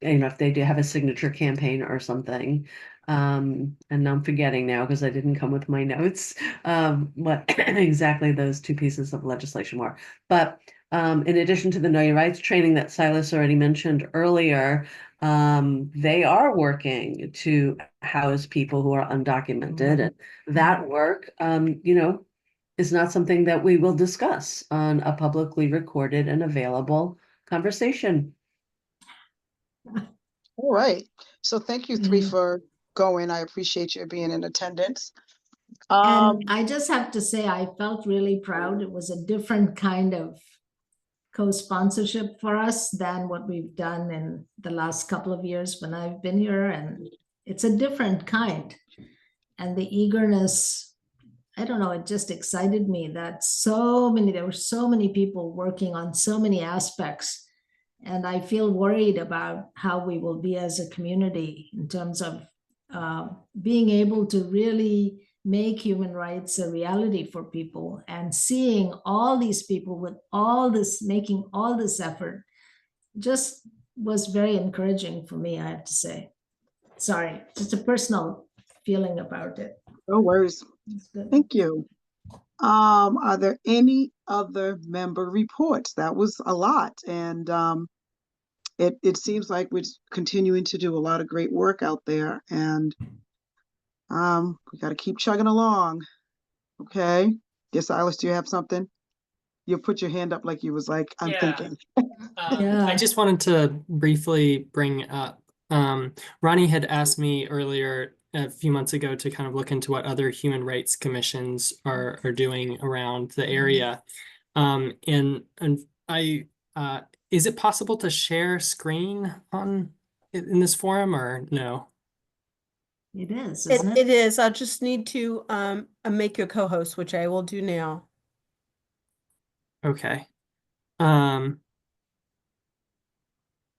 if they do have a signature campaign or something. And I'm forgetting now because I didn't come with my notes what exactly those two pieces of legislation were. But in addition to the Know Your Rights training that Silas already mentioned earlier, they are working to house people who are undocumented. And that work, is not something that we will discuss on a publicly recorded and available conversation. All right. So thank you three Yeah. for going. I appreciate you being in attendance. And I just have to say, I felt really proud. It was a different kind of co-sponsorship for us than what we've done in the last couple of years when I've been here, and it's a different kind. And the eagerness, I don't know, it just excited me that there were so many people working on so many aspects. And I feel worried about how we will be as a community in terms of being able to really make human rights a reality for people, and seeing all these people with all this, making all this effort, just was very encouraging for me, I have to say. Sorry, just a personal feeling about it. No worries. It's good. Thank you. Are there any other member reports? That was a lot. And it seems like we're continuing to do a lot of great work out there, and we got to keep chugging along. Okay. Yes, Silas, do you have something? You put your hand up like you was like, I'm Yeah. thinking. Yeah. I just wanted to briefly bring up, Ronnie had asked me earlier a few months ago to kind of look into what other human rights commissions are doing around the area. And I, is it possible to share screen in this forum, or no? It is, It, isn't it? it is. I'll just need to make you a co-host, which I will do now. Okay.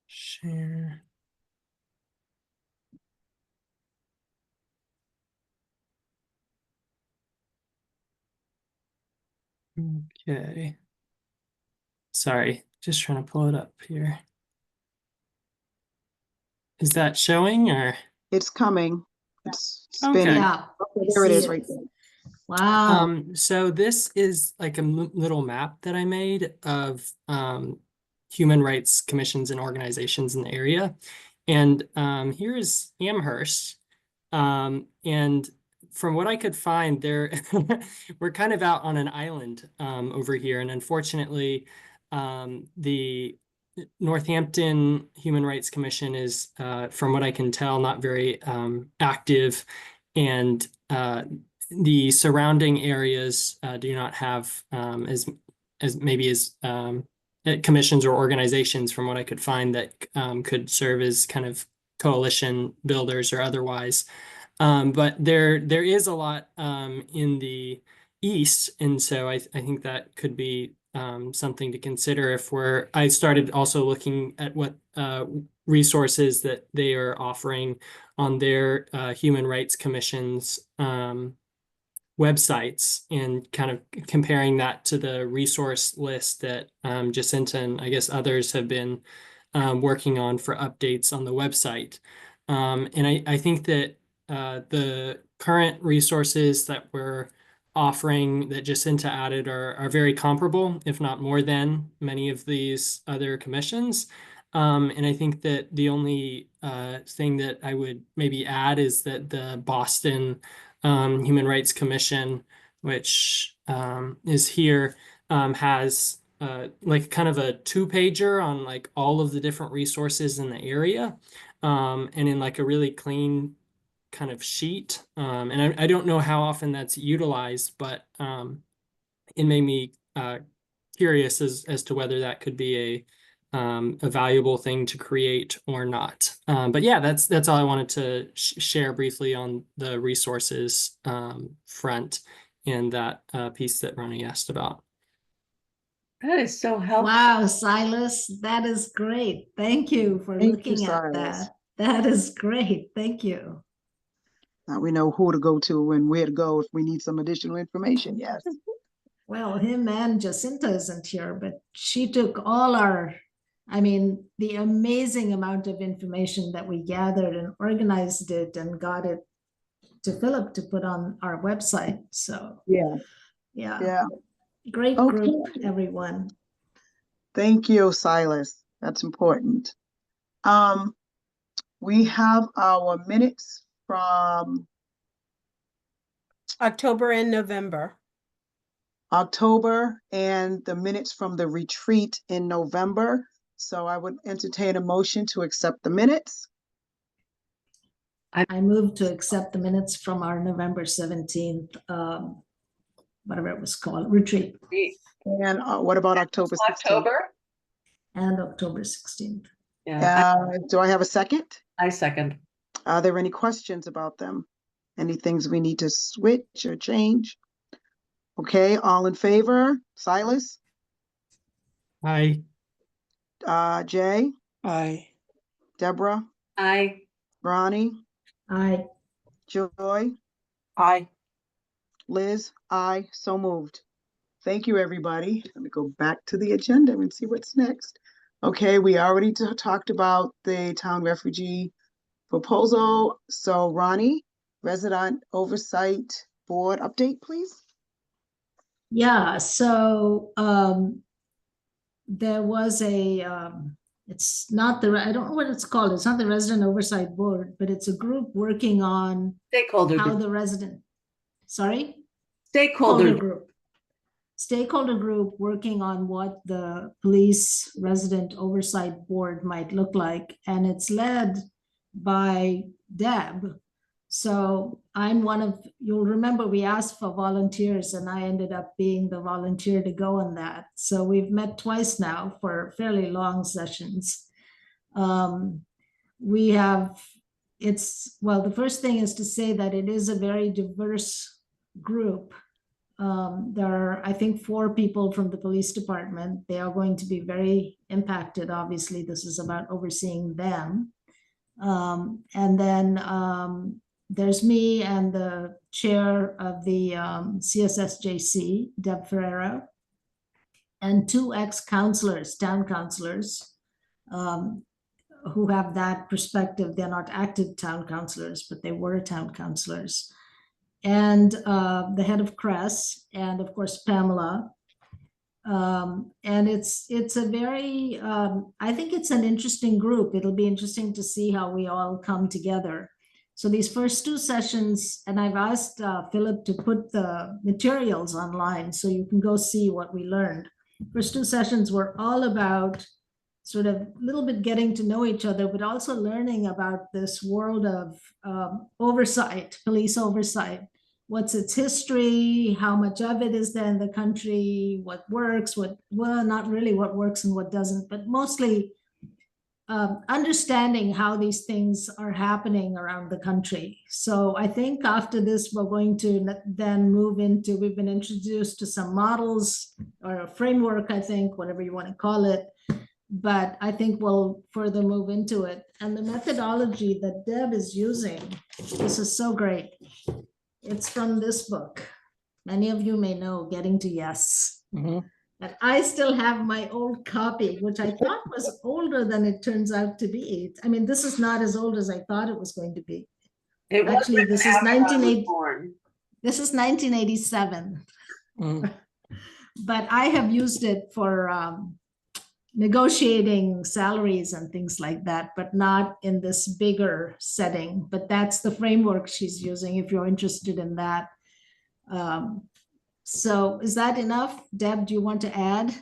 Share. Okay. Sorry, just trying to pull it up here. Is that showing, or? It's coming. It's Okay. spinning. Yeah. Okay, I there it see is it. right there. Wow. So this is like a little map that I made of human rights commissions and organizations in the area. And here's Amherst. And from what I could find, we're kind of out on an island over here. And unfortunately, the Northampton Human Rights Commission is, from what I can tell, not very active. And the surrounding areas do not have as commissions or organizations, from what I could find, that could serve as kind of coalition builders or otherwise. But there is a lot in the east, and so I think that could be something to consider if I started also looking at what resources that they are offering on their human rights commissions websites, and kind of comparing that to the resource list that Jacinta and I guess others have been working on for updates on the website. And I think that the current resources that we're offering, that Jacinta added, are very comparable, if not more than, many of these other commissions. And I think that the only thing that I would maybe add is that the Boston Human Rights Commission, which is here, has like kind of a 2-pager on like all of the different resources in the area, and in like a really clean kind of sheet. And I don't know how often that's utilized, but it made me curious as to whether that could be a valuable thing to create or not. But yeah, that's all I wanted to share briefly on the resources front and that piece that Ronnie asked about. That is so helpful. Wow, Silas, that is great. Thank you for Thank you, looking at Silas. that. That is great. Thank you. Now we know who to go to and where to go if we need some additional information. Yes. Well, him and Jacinta isn't here, but she took all the amazing amount of information that we gathered and organized it and got it to Philip to put on our website. So Yeah. yeah, great Okay. group, everyone. Thank you, Silas. That's important. We have our minutes from October and November. October and the minutes from the retreat in November. So I would entertain a motion to accept the minutes. I move to accept the minutes from our November 17th, whatever it was called, retreat, And what about October 16th? October? and October 16th. Yeah, Do I have a second? I second. Are there any questions about them? Any things we need to switch or change? Okay, all in favor? Silas? Hi. Jay? Aye. Deborah? I Ronnie? Aye. Joy? Aye. Liz? Aye. So moved. Thank you, everybody. Let me go back to the agenda and see what's next. Okay, we already talked about the town refugee proposal. So Ronnie, Resident Oversight Board update, please. Yeah, so there was it's not I don't know what it's called. It's not the Resident Oversight Board, but it's a group working on stakeholder how group. the resident, sorry? Stakeholder Group. Stakeholder group working on what the police resident oversight board might look like. And it's led by Deb. So I'm you'll remember we asked for volunteers and I ended up being the volunteer to go on that. So we've met twice now for fairly long sessions. The first thing is to say that it is a very diverse group. There are, I think, 4 people from the police department. They are going to be very impacted. Obviously, this is about overseeing them. And then there's me and the chair of the CSSJC, Deb Ferreira, and 2 ex-counselors, town counselors, who have that perspective. They're not active town counselors, but they were town counselors. And the head of CRESS, and of course, Pamela. And it's a very, I think it's an interesting group. It'll be interesting to see how we all come together. So these first 2 sessions, and I've asked Philip to put the materials online so you can go see what we learned. First 2 sessions were all about sort of a little bit getting to know each other, but also learning about this world of oversight, police oversight. What's its history? How much of it is there in the country? What works? Not really what works and what doesn't, but mostly understanding how these things are happening around the country. So I think after this, we're going to then move into, we've been introduced to some models or a framework, I think, whatever you want to call it. But I think we'll further move into it. And the methodology that Deb is using, this is so great. It's from this book. Many of you may know, Getting to Yes. Mm-hmm. And I still have my old copy, which I thought was older than it turns out to be. I mean, this is not as old as I thought it was going to be. It was Actually, written this is after I was 1980 born. This is 1987. Mm. But I have used it for negotiating salaries and things like that, but not in this bigger setting. But that's the framework she's using if you're interested in that. So is that enough? Deb, do you want to add?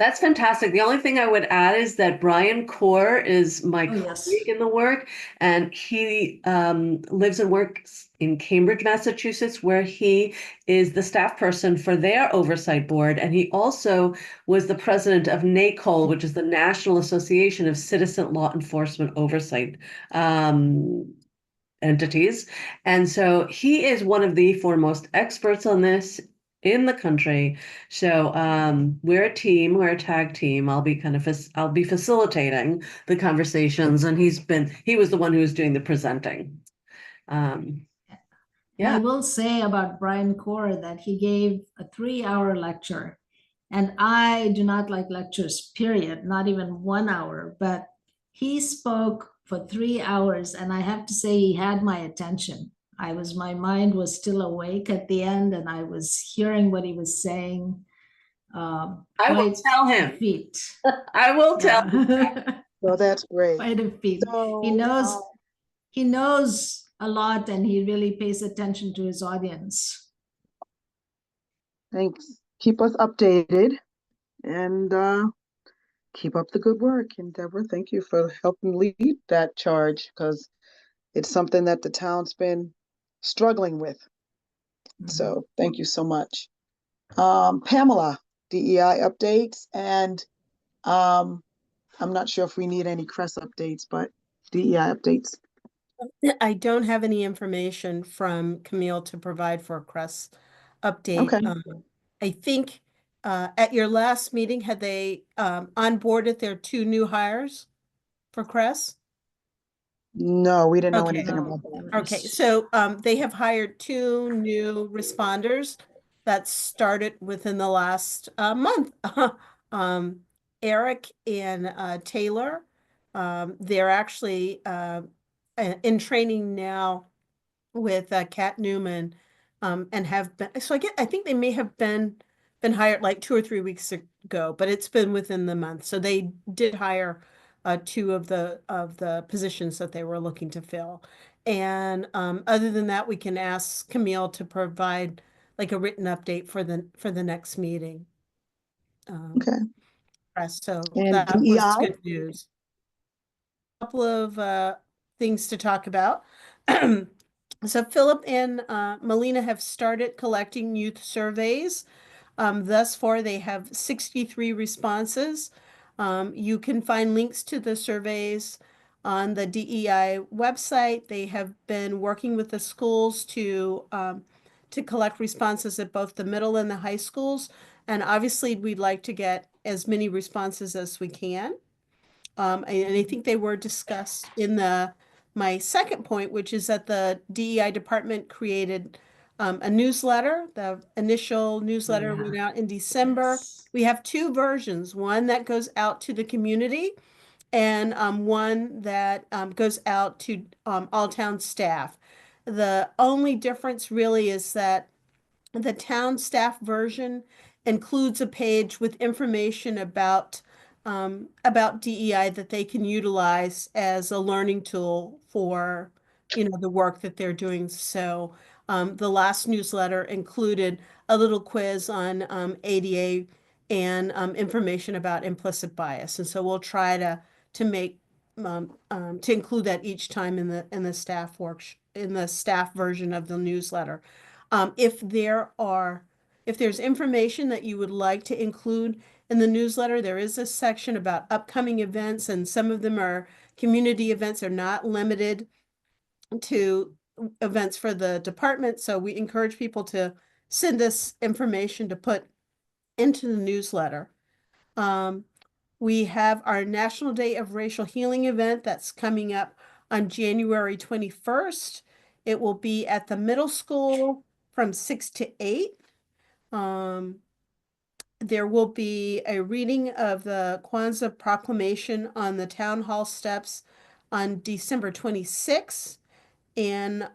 That's fantastic. The only thing I would add is that Brian Core is my Oh, yes. colleague in the work, and he lives and works in Cambridge, Massachusetts, where he is the staff person for their oversight board. And he also was the president of NACOL, which is the National Association of Citizen Law Enforcement Oversight entities. And so he is one of the foremost experts on this in the country. So we're a team, we're a tag team. I'll be I'll be facilitating the conversations, and he was the one who was doing the presenting. I Yeah. will say about Brian Core that he gave a 3-hour lecture. And I do not like lectures, period, not even 1 hour, but he spoke for 3 hours, and I have to say he had my attention. My mind was still awake at the end, and I was hearing what he was saying. I will Quite tell a him. feat. I will tell him. Yeah. Well, that's great. Quite a feat. So, He knows a lot, and he really pays attention to his audience. thanks. Keep us updated and keep up the good work. And Deborah, thank you for helping lead that charge, because it's something that the town's been struggling with. So thank you so much. Pamela, DEI updates, and I'm not sure if we need any CRESS updates, but DEI updates. I don't have any information from Camille to provide for a CRESS update. Okay. I think at your last meeting, had they onboarded their 2 new hires for CRESS? No, we didn't know Okay. anything No, about that. there Okay, was- so they have hired 2 new responders that started within the last month. Eric and Taylor, they're actually in training now with Kat Newman, and have been. So I think they may have been hired like 2 or 3 weeks ago, but it's been within the month. So they did hire 2 of the positions that they were looking to fill. And other than that, we can ask Camille to provide like a written update for the next meeting. Okay. So And that was DEI? good news. Couple of things to talk about. So Philip and Melina have started collecting youth surveys. Thus far, they have 63 responses. You can find links to the surveys on the DEI website. They have been working with the schools to collect responses at both the middle and the high schools. And obviously, we'd like to get as many responses as we can. And I think they were discussed in my second point, which is that the DEI department created a newsletter. The initial newsletter went out in December. Yes. We have 2 versions, one that goes out to the community and one that goes out to all town staff. The only difference really is that the town staff version includes a page with information about DEI that they can utilize as a learning tool for, the work that they're doing. So the last newsletter included a little quiz on ADA and information about implicit bias. And so we'll try to make to include that each time in the staff in the staff version of the newsletter. If there's information that you would like to include in the newsletter, there is a section about upcoming events, and some of them are community events, are not limited to events for the department. So we encourage people to send us information to put into the newsletter. We have our National Day of Racial Healing event that's coming up on January 21st. It will be at the middle school from 6 to 8. There will be a reading of the Kwanzaa proclamation on the town hall steps on December 26th, and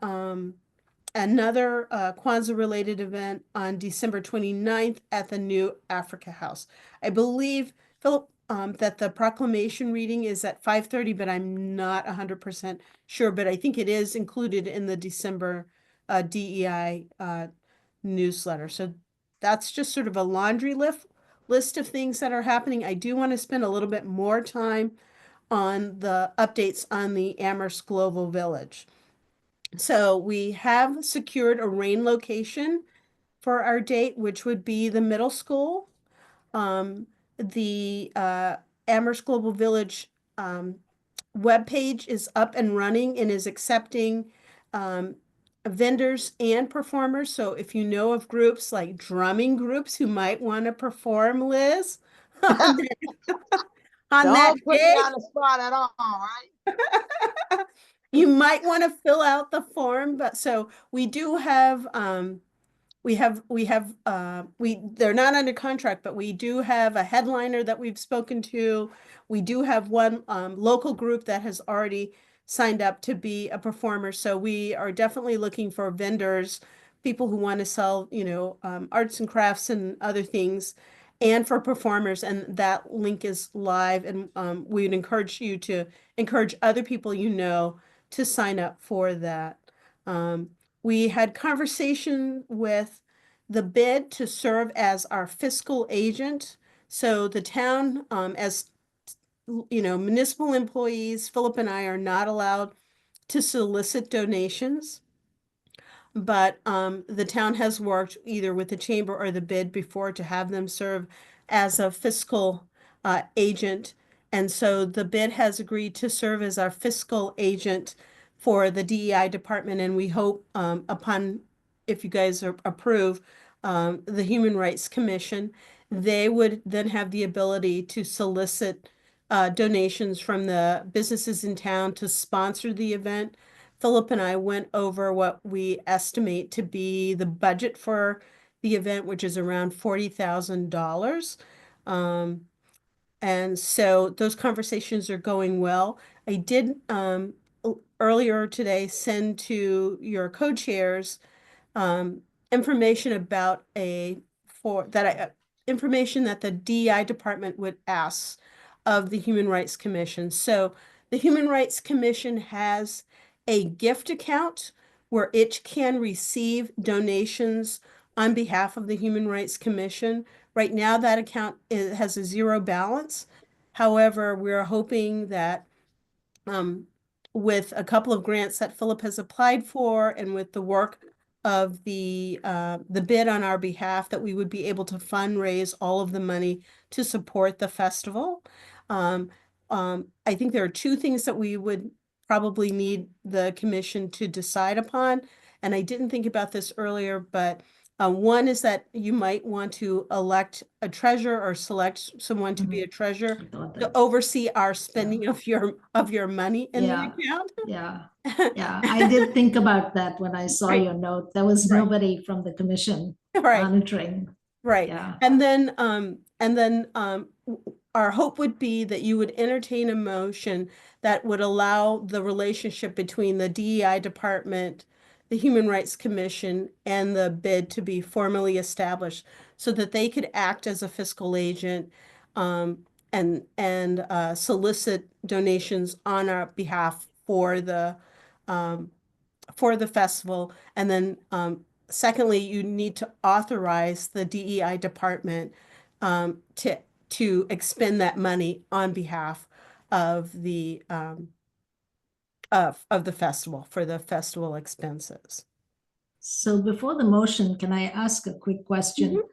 another Kwanzaa related event on December 29th at the New Africa House. I believe, Philip, that the proclamation reading is at 5:30, but I'm not 100% sure, but I think it is included in the December DEI newsletter. So that's just sort of a laundry list of things that are happening. I do want to spend a little bit more time on the updates on the Amherst Global Village. So we have secured a rain location for our date, which would be the middle school. The Amherst Global Village webpage is up and running and is accepting vendors and performers. So if you know of groups like drumming groups who might want to perform, Liz, on that Don't put me day, on the spot at all, right? you might want to fill out the form. But so we do have they're not under contract, but we do have a headliner that we've spoken to. We do have one local group that has already signed up to be a performer. So we are definitely looking for vendors, people who want to sell, arts and crafts and other things, and for performers. And that link is live. And we would encourage you to encourage other people to sign up for that. We had conversation with the bid to serve as our fiscal agent. So the town, as municipal employees, Philip and I are not allowed to solicit donations. But the town has worked either with the chamber or the bid before to have them serve as a fiscal agent. And so the bid has agreed to serve as our fiscal agent for the DEI department. And we hope if you guys approve, the Human Rights Commission, they would then have the ability to solicit donations from the businesses in town to sponsor the event. Philip and I went over what we estimate to be the budget for the event, which is around $40,000. And so those conversations are going well. I did earlier today send to your co-chairs information about information that the DEI department would ask of the Human Rights Commission. So the Human Rights Commission has a gift account where it can receive donations on behalf of the Human Rights Commission. Right now, that account has a zero balance. However, we're hoping that with a couple of grants that Philip has applied for and with the work of the bid on our behalf, that we would be able to fundraise all of the money to support the festival. I think there are two things that we would probably need the commission to decide upon. And I didn't think about this earlier, but one is that you might want to elect a treasurer or select someone to be a treasurer to oversee our spending of your money in the account. Yeah, I did think about that when I saw Right. your note. There was Right. nobody from the commission Right. monitoring. Right. Yeah. And then our hope would be that you would entertain a motion that would allow the relationship between the DEI department, the Human Rights Commission, and the bid to be formally established so that they could act as a fiscal agent and solicit donations on our behalf for the festival. And then secondly, you need to authorize the DEI department to expend that money on behalf of the festival for the festival expenses. So before the motion, can I ask a quick question?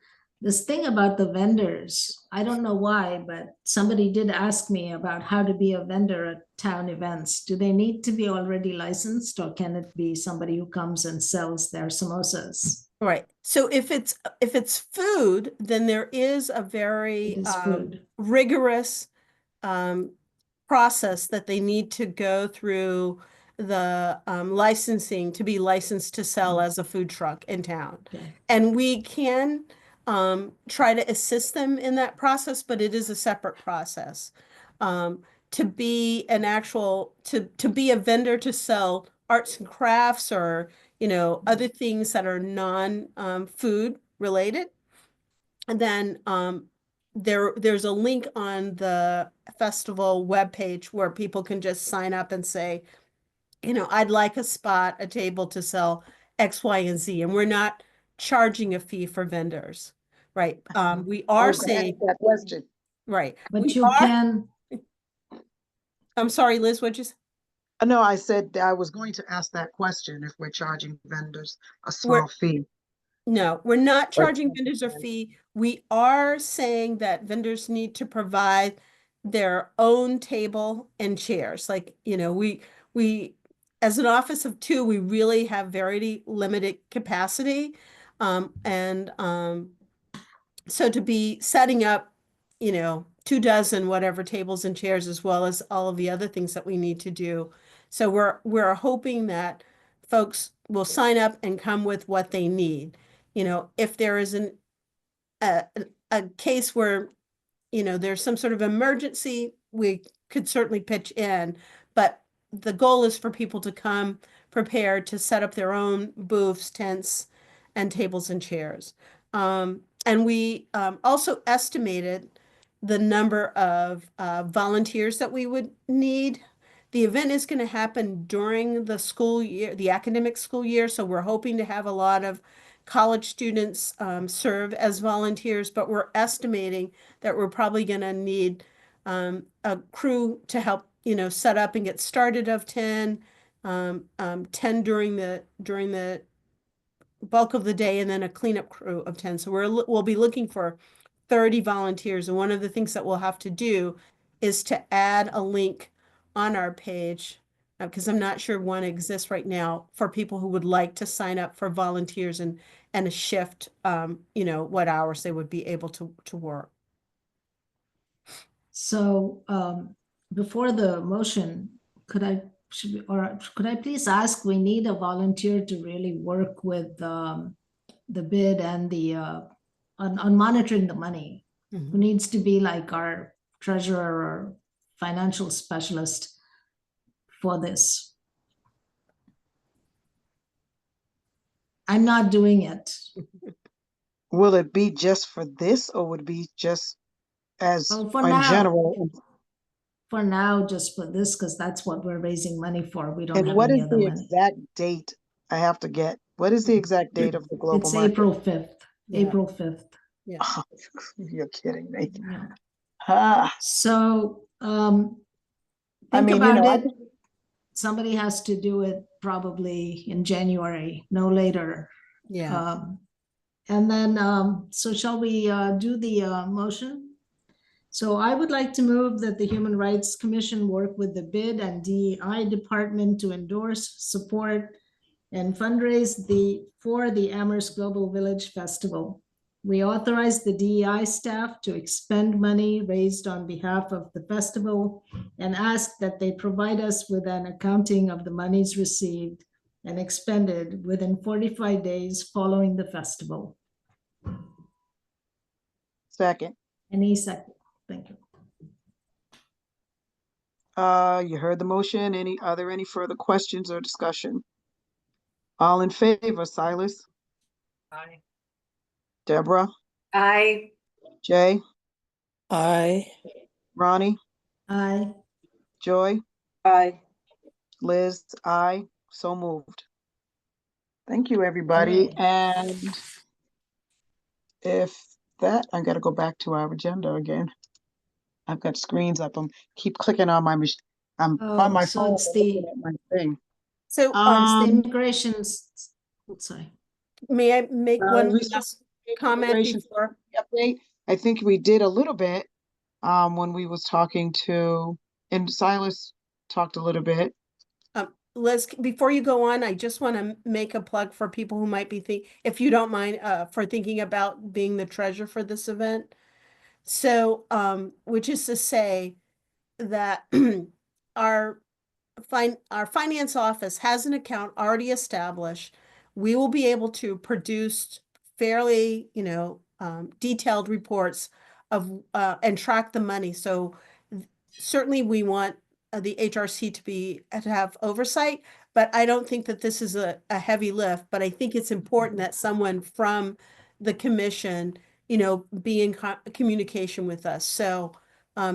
This thing about the vendors, I don't know why, but somebody did ask me about how to be a vendor at town events. Do they need to be already licensed, or can it be somebody who comes and sells their samosas? Right. So if it's food, then there is a very It is food. rigorous process that they need to go through the licensing to be licensed to sell as a food truck in town. Okay. And we can try to assist them in that process, but it is a separate process. To be to be a vendor to sell arts and crafts or, other things that are non-food related. And then there's a link on the festival webpage where people can just sign up and say, I'd like a table to sell X, Y, and Z. And we're not charging a fee for vendors. right? We I are was gonna ask saying, that question. right, But we you are, can, I'm sorry, Liz, what'd you say? No, I said I was going to ask that question if we're charging vendors a We're- small fee. No, we're not Or charging vendors a 10%. fee. We are saying that vendors need to provide their own table and chairs. Like, we, as an office of two, we really have very limited capacity. So to be setting up, 24 whatever tables and chairs, as well as all of the other things that we need to do. So we're hoping that folks will sign up and come with what they need. If there is a case where, there's some sort of emergency, we could certainly pitch in, but the goal is for people to come prepared to set up their own booths, tents, and tables and chairs. And we also estimated the number of volunteers that we would need. The event is going to happen during the school year, the academic school year, so we're hoping to have a lot of college students serve as volunteers, but we're estimating that we're probably going to need a crew to help, set up and get started of 10, 10 during the bulk of the day, and then a cleanup crew of 10. So we'll be looking for 30 volunteers. And one of the things that we'll have to do is to add a link on our page, because I'm not sure one exists right now, for people who would like to sign up for volunteers and a shift, what hours they would be able to work. so before the motion, could I please ask, we need a volunteer to really work with the bid and the on monitoring the money. Mhm. Who needs to be like our treasurer or financial specialist for this? I'm not doing it. Will it be just for this, or would it be just as Well, for in now. general? For now, just for this, because that's what we're raising money for. We don't And have what any is other the money. exact date I have to get? What is the exact date of the global It's market? April 5th, Yeah. April 5th. Oh, you're kidding me. Yeah. Ah, So I think mean, about I it. Somebody has to do it probably in January, no later. Yeah. And then, so shall we do the motion? So I would like to move that the Human Rights Commission work with the BID and DEI department to endorse, support, and fundraise for the Amherst Global Village Festival. We authorize the DEI staff to expend money raised on behalf of the festival and ask that they provide us with an accounting of the monies received and expended within 45 days following the festival. second. Any second, thank you. You heard the motion. Are there any further questions or discussion? All in favor, Silas? Aye. Deborah? I Jay? Aye. Ronnie? Aye. Joy? Aye. Liz? Aye. So moved. Thank you, everybody. Okay. And if that, I gotta go back to our agenda again. I've got screens up. Keep clicking on my machine. I'm on my So phone it's looking the at my thing. So it's the Um, immigrations. Sorry. may I make one we still last comment immigration before? update. I think we did a little bit when we was talking to, and Silas talked a little bit. Liz, before you go on, I just want to make a plug for people who might be if you don't mind, for thinking about being the treasurer for this event. So, which is to say that our finance office has an account already established. We will be able to produce fairly, detailed reports of and track the money. So certainly we want the HRC to have oversight, but I don't think that this is a heavy lift. But I think it's important that someone from the commission, be in communication with us. So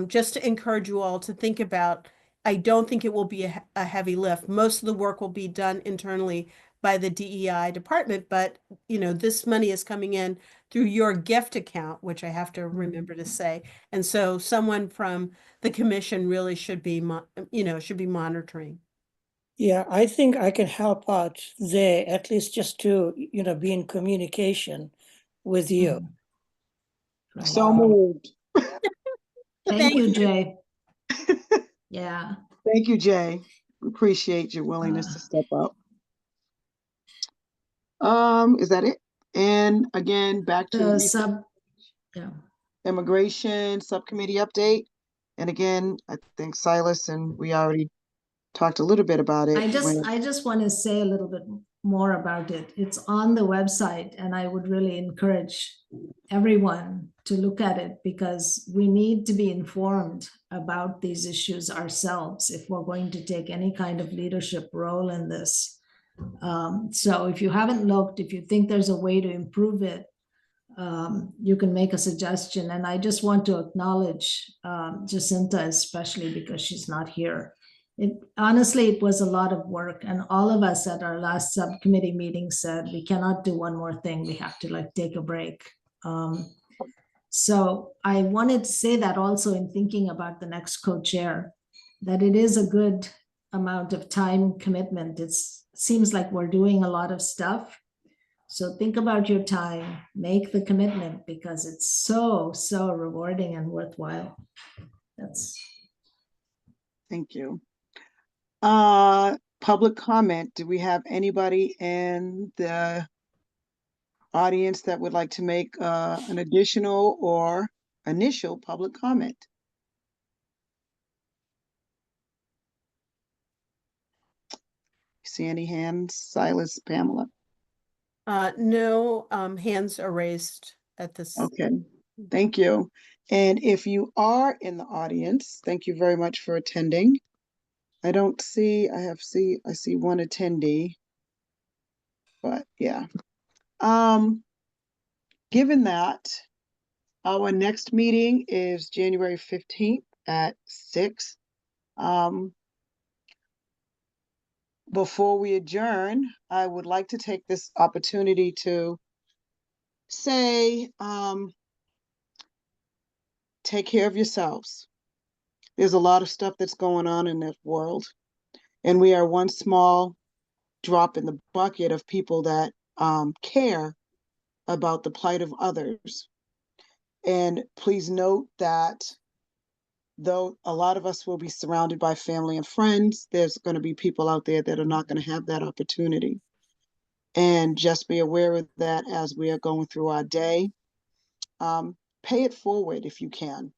just to encourage you all to think about, I don't think it will be a heavy lift. Most of the work will be done internally by the DEI department, but this money is coming in through your gift account, which I have to remember to say. And so someone from the commission really should be, should be monitoring. Yeah, I think I can help out there, at least just to, be in communication with you. Right. So moved. Thank you, Jay. Yeah. Thank you, Jay. We appreciate your willingness to step up. Is that it? And again, back to The immigration subcommittee update. And again, I think Silas and we already talked a little bit about it. I just want to say a little bit more about it. It's on the website, and I would really encourage everyone to look at it, because we need to be informed about these issues ourselves if we're going to take any kind of leadership role in this. So if you haven't looked, if you think there's a way to improve it, you can make a suggestion. And I just want to acknowledge Jacinta, especially because she's not here. Honestly, it was a lot of work, and all of us at our last subcommittee meeting said we cannot do one more thing. We have to take a break. So I wanted to say that also in thinking about the next co-chair, that it is a good amount of time commitment. It seems like we're doing a lot of stuff. So think about your time, make the commitment, because it's so, so rewarding and worthwhile. Thank you. Public comment. Do we have anybody in the audience that would like to make an additional or initial public comment? See any hands? Silas, Pamela? No, hands are raised at this. Okay, thank you. And if you are in the audience, thank you very much for attending. I don't see, I see one attendee, but yeah. Given that, our next meeting is January 15th at 6. Before we adjourn, I would like to take this opportunity to say, take care of yourselves. There's a lot of stuff that's going on in this world, and we are one small drop in the bucket of people that care about the plight of others. And please note that though a lot of us will be surrounded by family and friends, there's going to be people out there that are not going to have that opportunity. And just be aware of that as we are going through our day. Pay it forward if you can.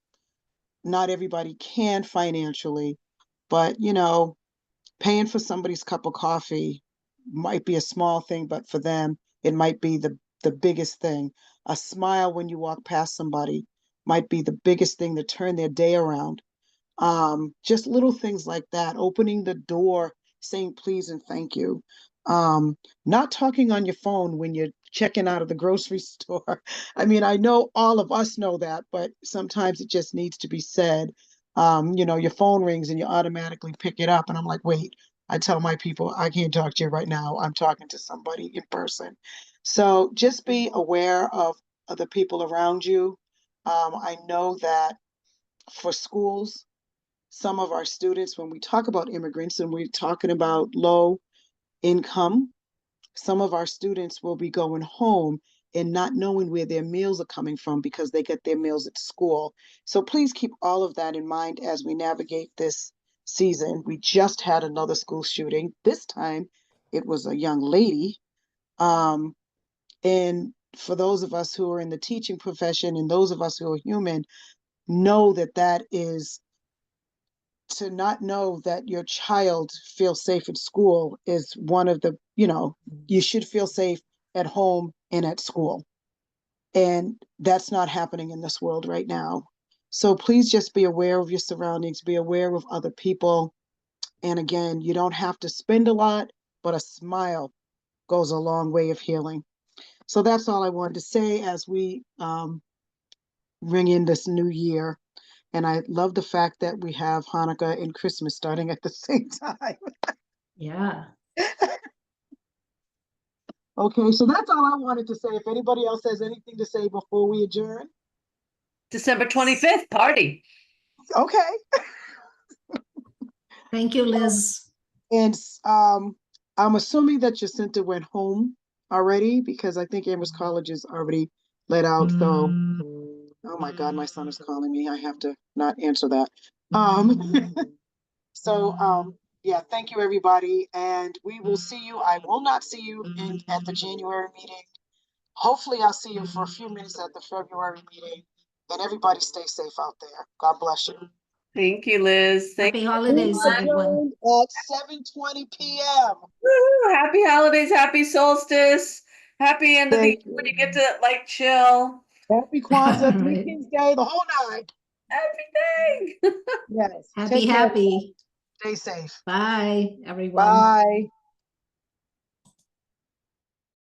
Not everybody can financially, but paying for somebody's cup of coffee might be a small thing, but for them, it might be the biggest thing. A smile when you walk past somebody might be the biggest thing to turn their day around. Just little things like that, opening the door, saying please and thank you. Not talking on your phone when you're checking out of the grocery store. I mean, I know all of us know that, but sometimes it just needs to be said. Your phone rings and you automatically pick it up. And I'm like, wait, I tell my people, I can't talk to you right now. I'm talking to somebody in person. So just be aware of the people around you. I know that for schools, some of our students, when we talk about immigrants and we're talking about low income, some of our students will be going home and not knowing where their meals are coming from because they get their meals at school. So please keep all of that in mind as we navigate this season. We just had another school shooting. This time it was a young lady. And for those of us who are in the teaching profession and those of us who are human, know that that is, to not know that your child feels safe at school is one of the, you should feel safe at home and at school. And that's not happening in this world right now. So please just be aware of your surroundings, be aware of other people. And again, you don't have to spend a lot, but a smile goes a long way of healing. So that's all I wanted to say as we ring in this new year. And I love the fact that we have Hanukkah and Christmas starting at the same time. Yeah. Okay, so that's all I wanted to say. If anybody else has anything to say before we adjourn, December 25th, party. okay. Thank you, Liz. And I'm assuming that Jacinta went home already because I think Amherst College is already let out. So, oh my God, my son is calling me. I have to not answer that. Yeah, thank you, everybody. And we will see you. I will not see you at the January meeting. Hopefully, I'll see you for a few minutes at the February meeting. And everybody stay safe out there. God bless you. Thank you, Liz. Thank Happy you. holidays, everyone. At 7:20 p.m. Woo! Happy holidays, happy solstice, happy end of the year Thank when you. you get to like chill. Happy Kwanzaa, Three Right. Kings Day, the whole nine. Everything. Yes. Happy, Take care. happy. Stay safe. Bye, everyone. Bye.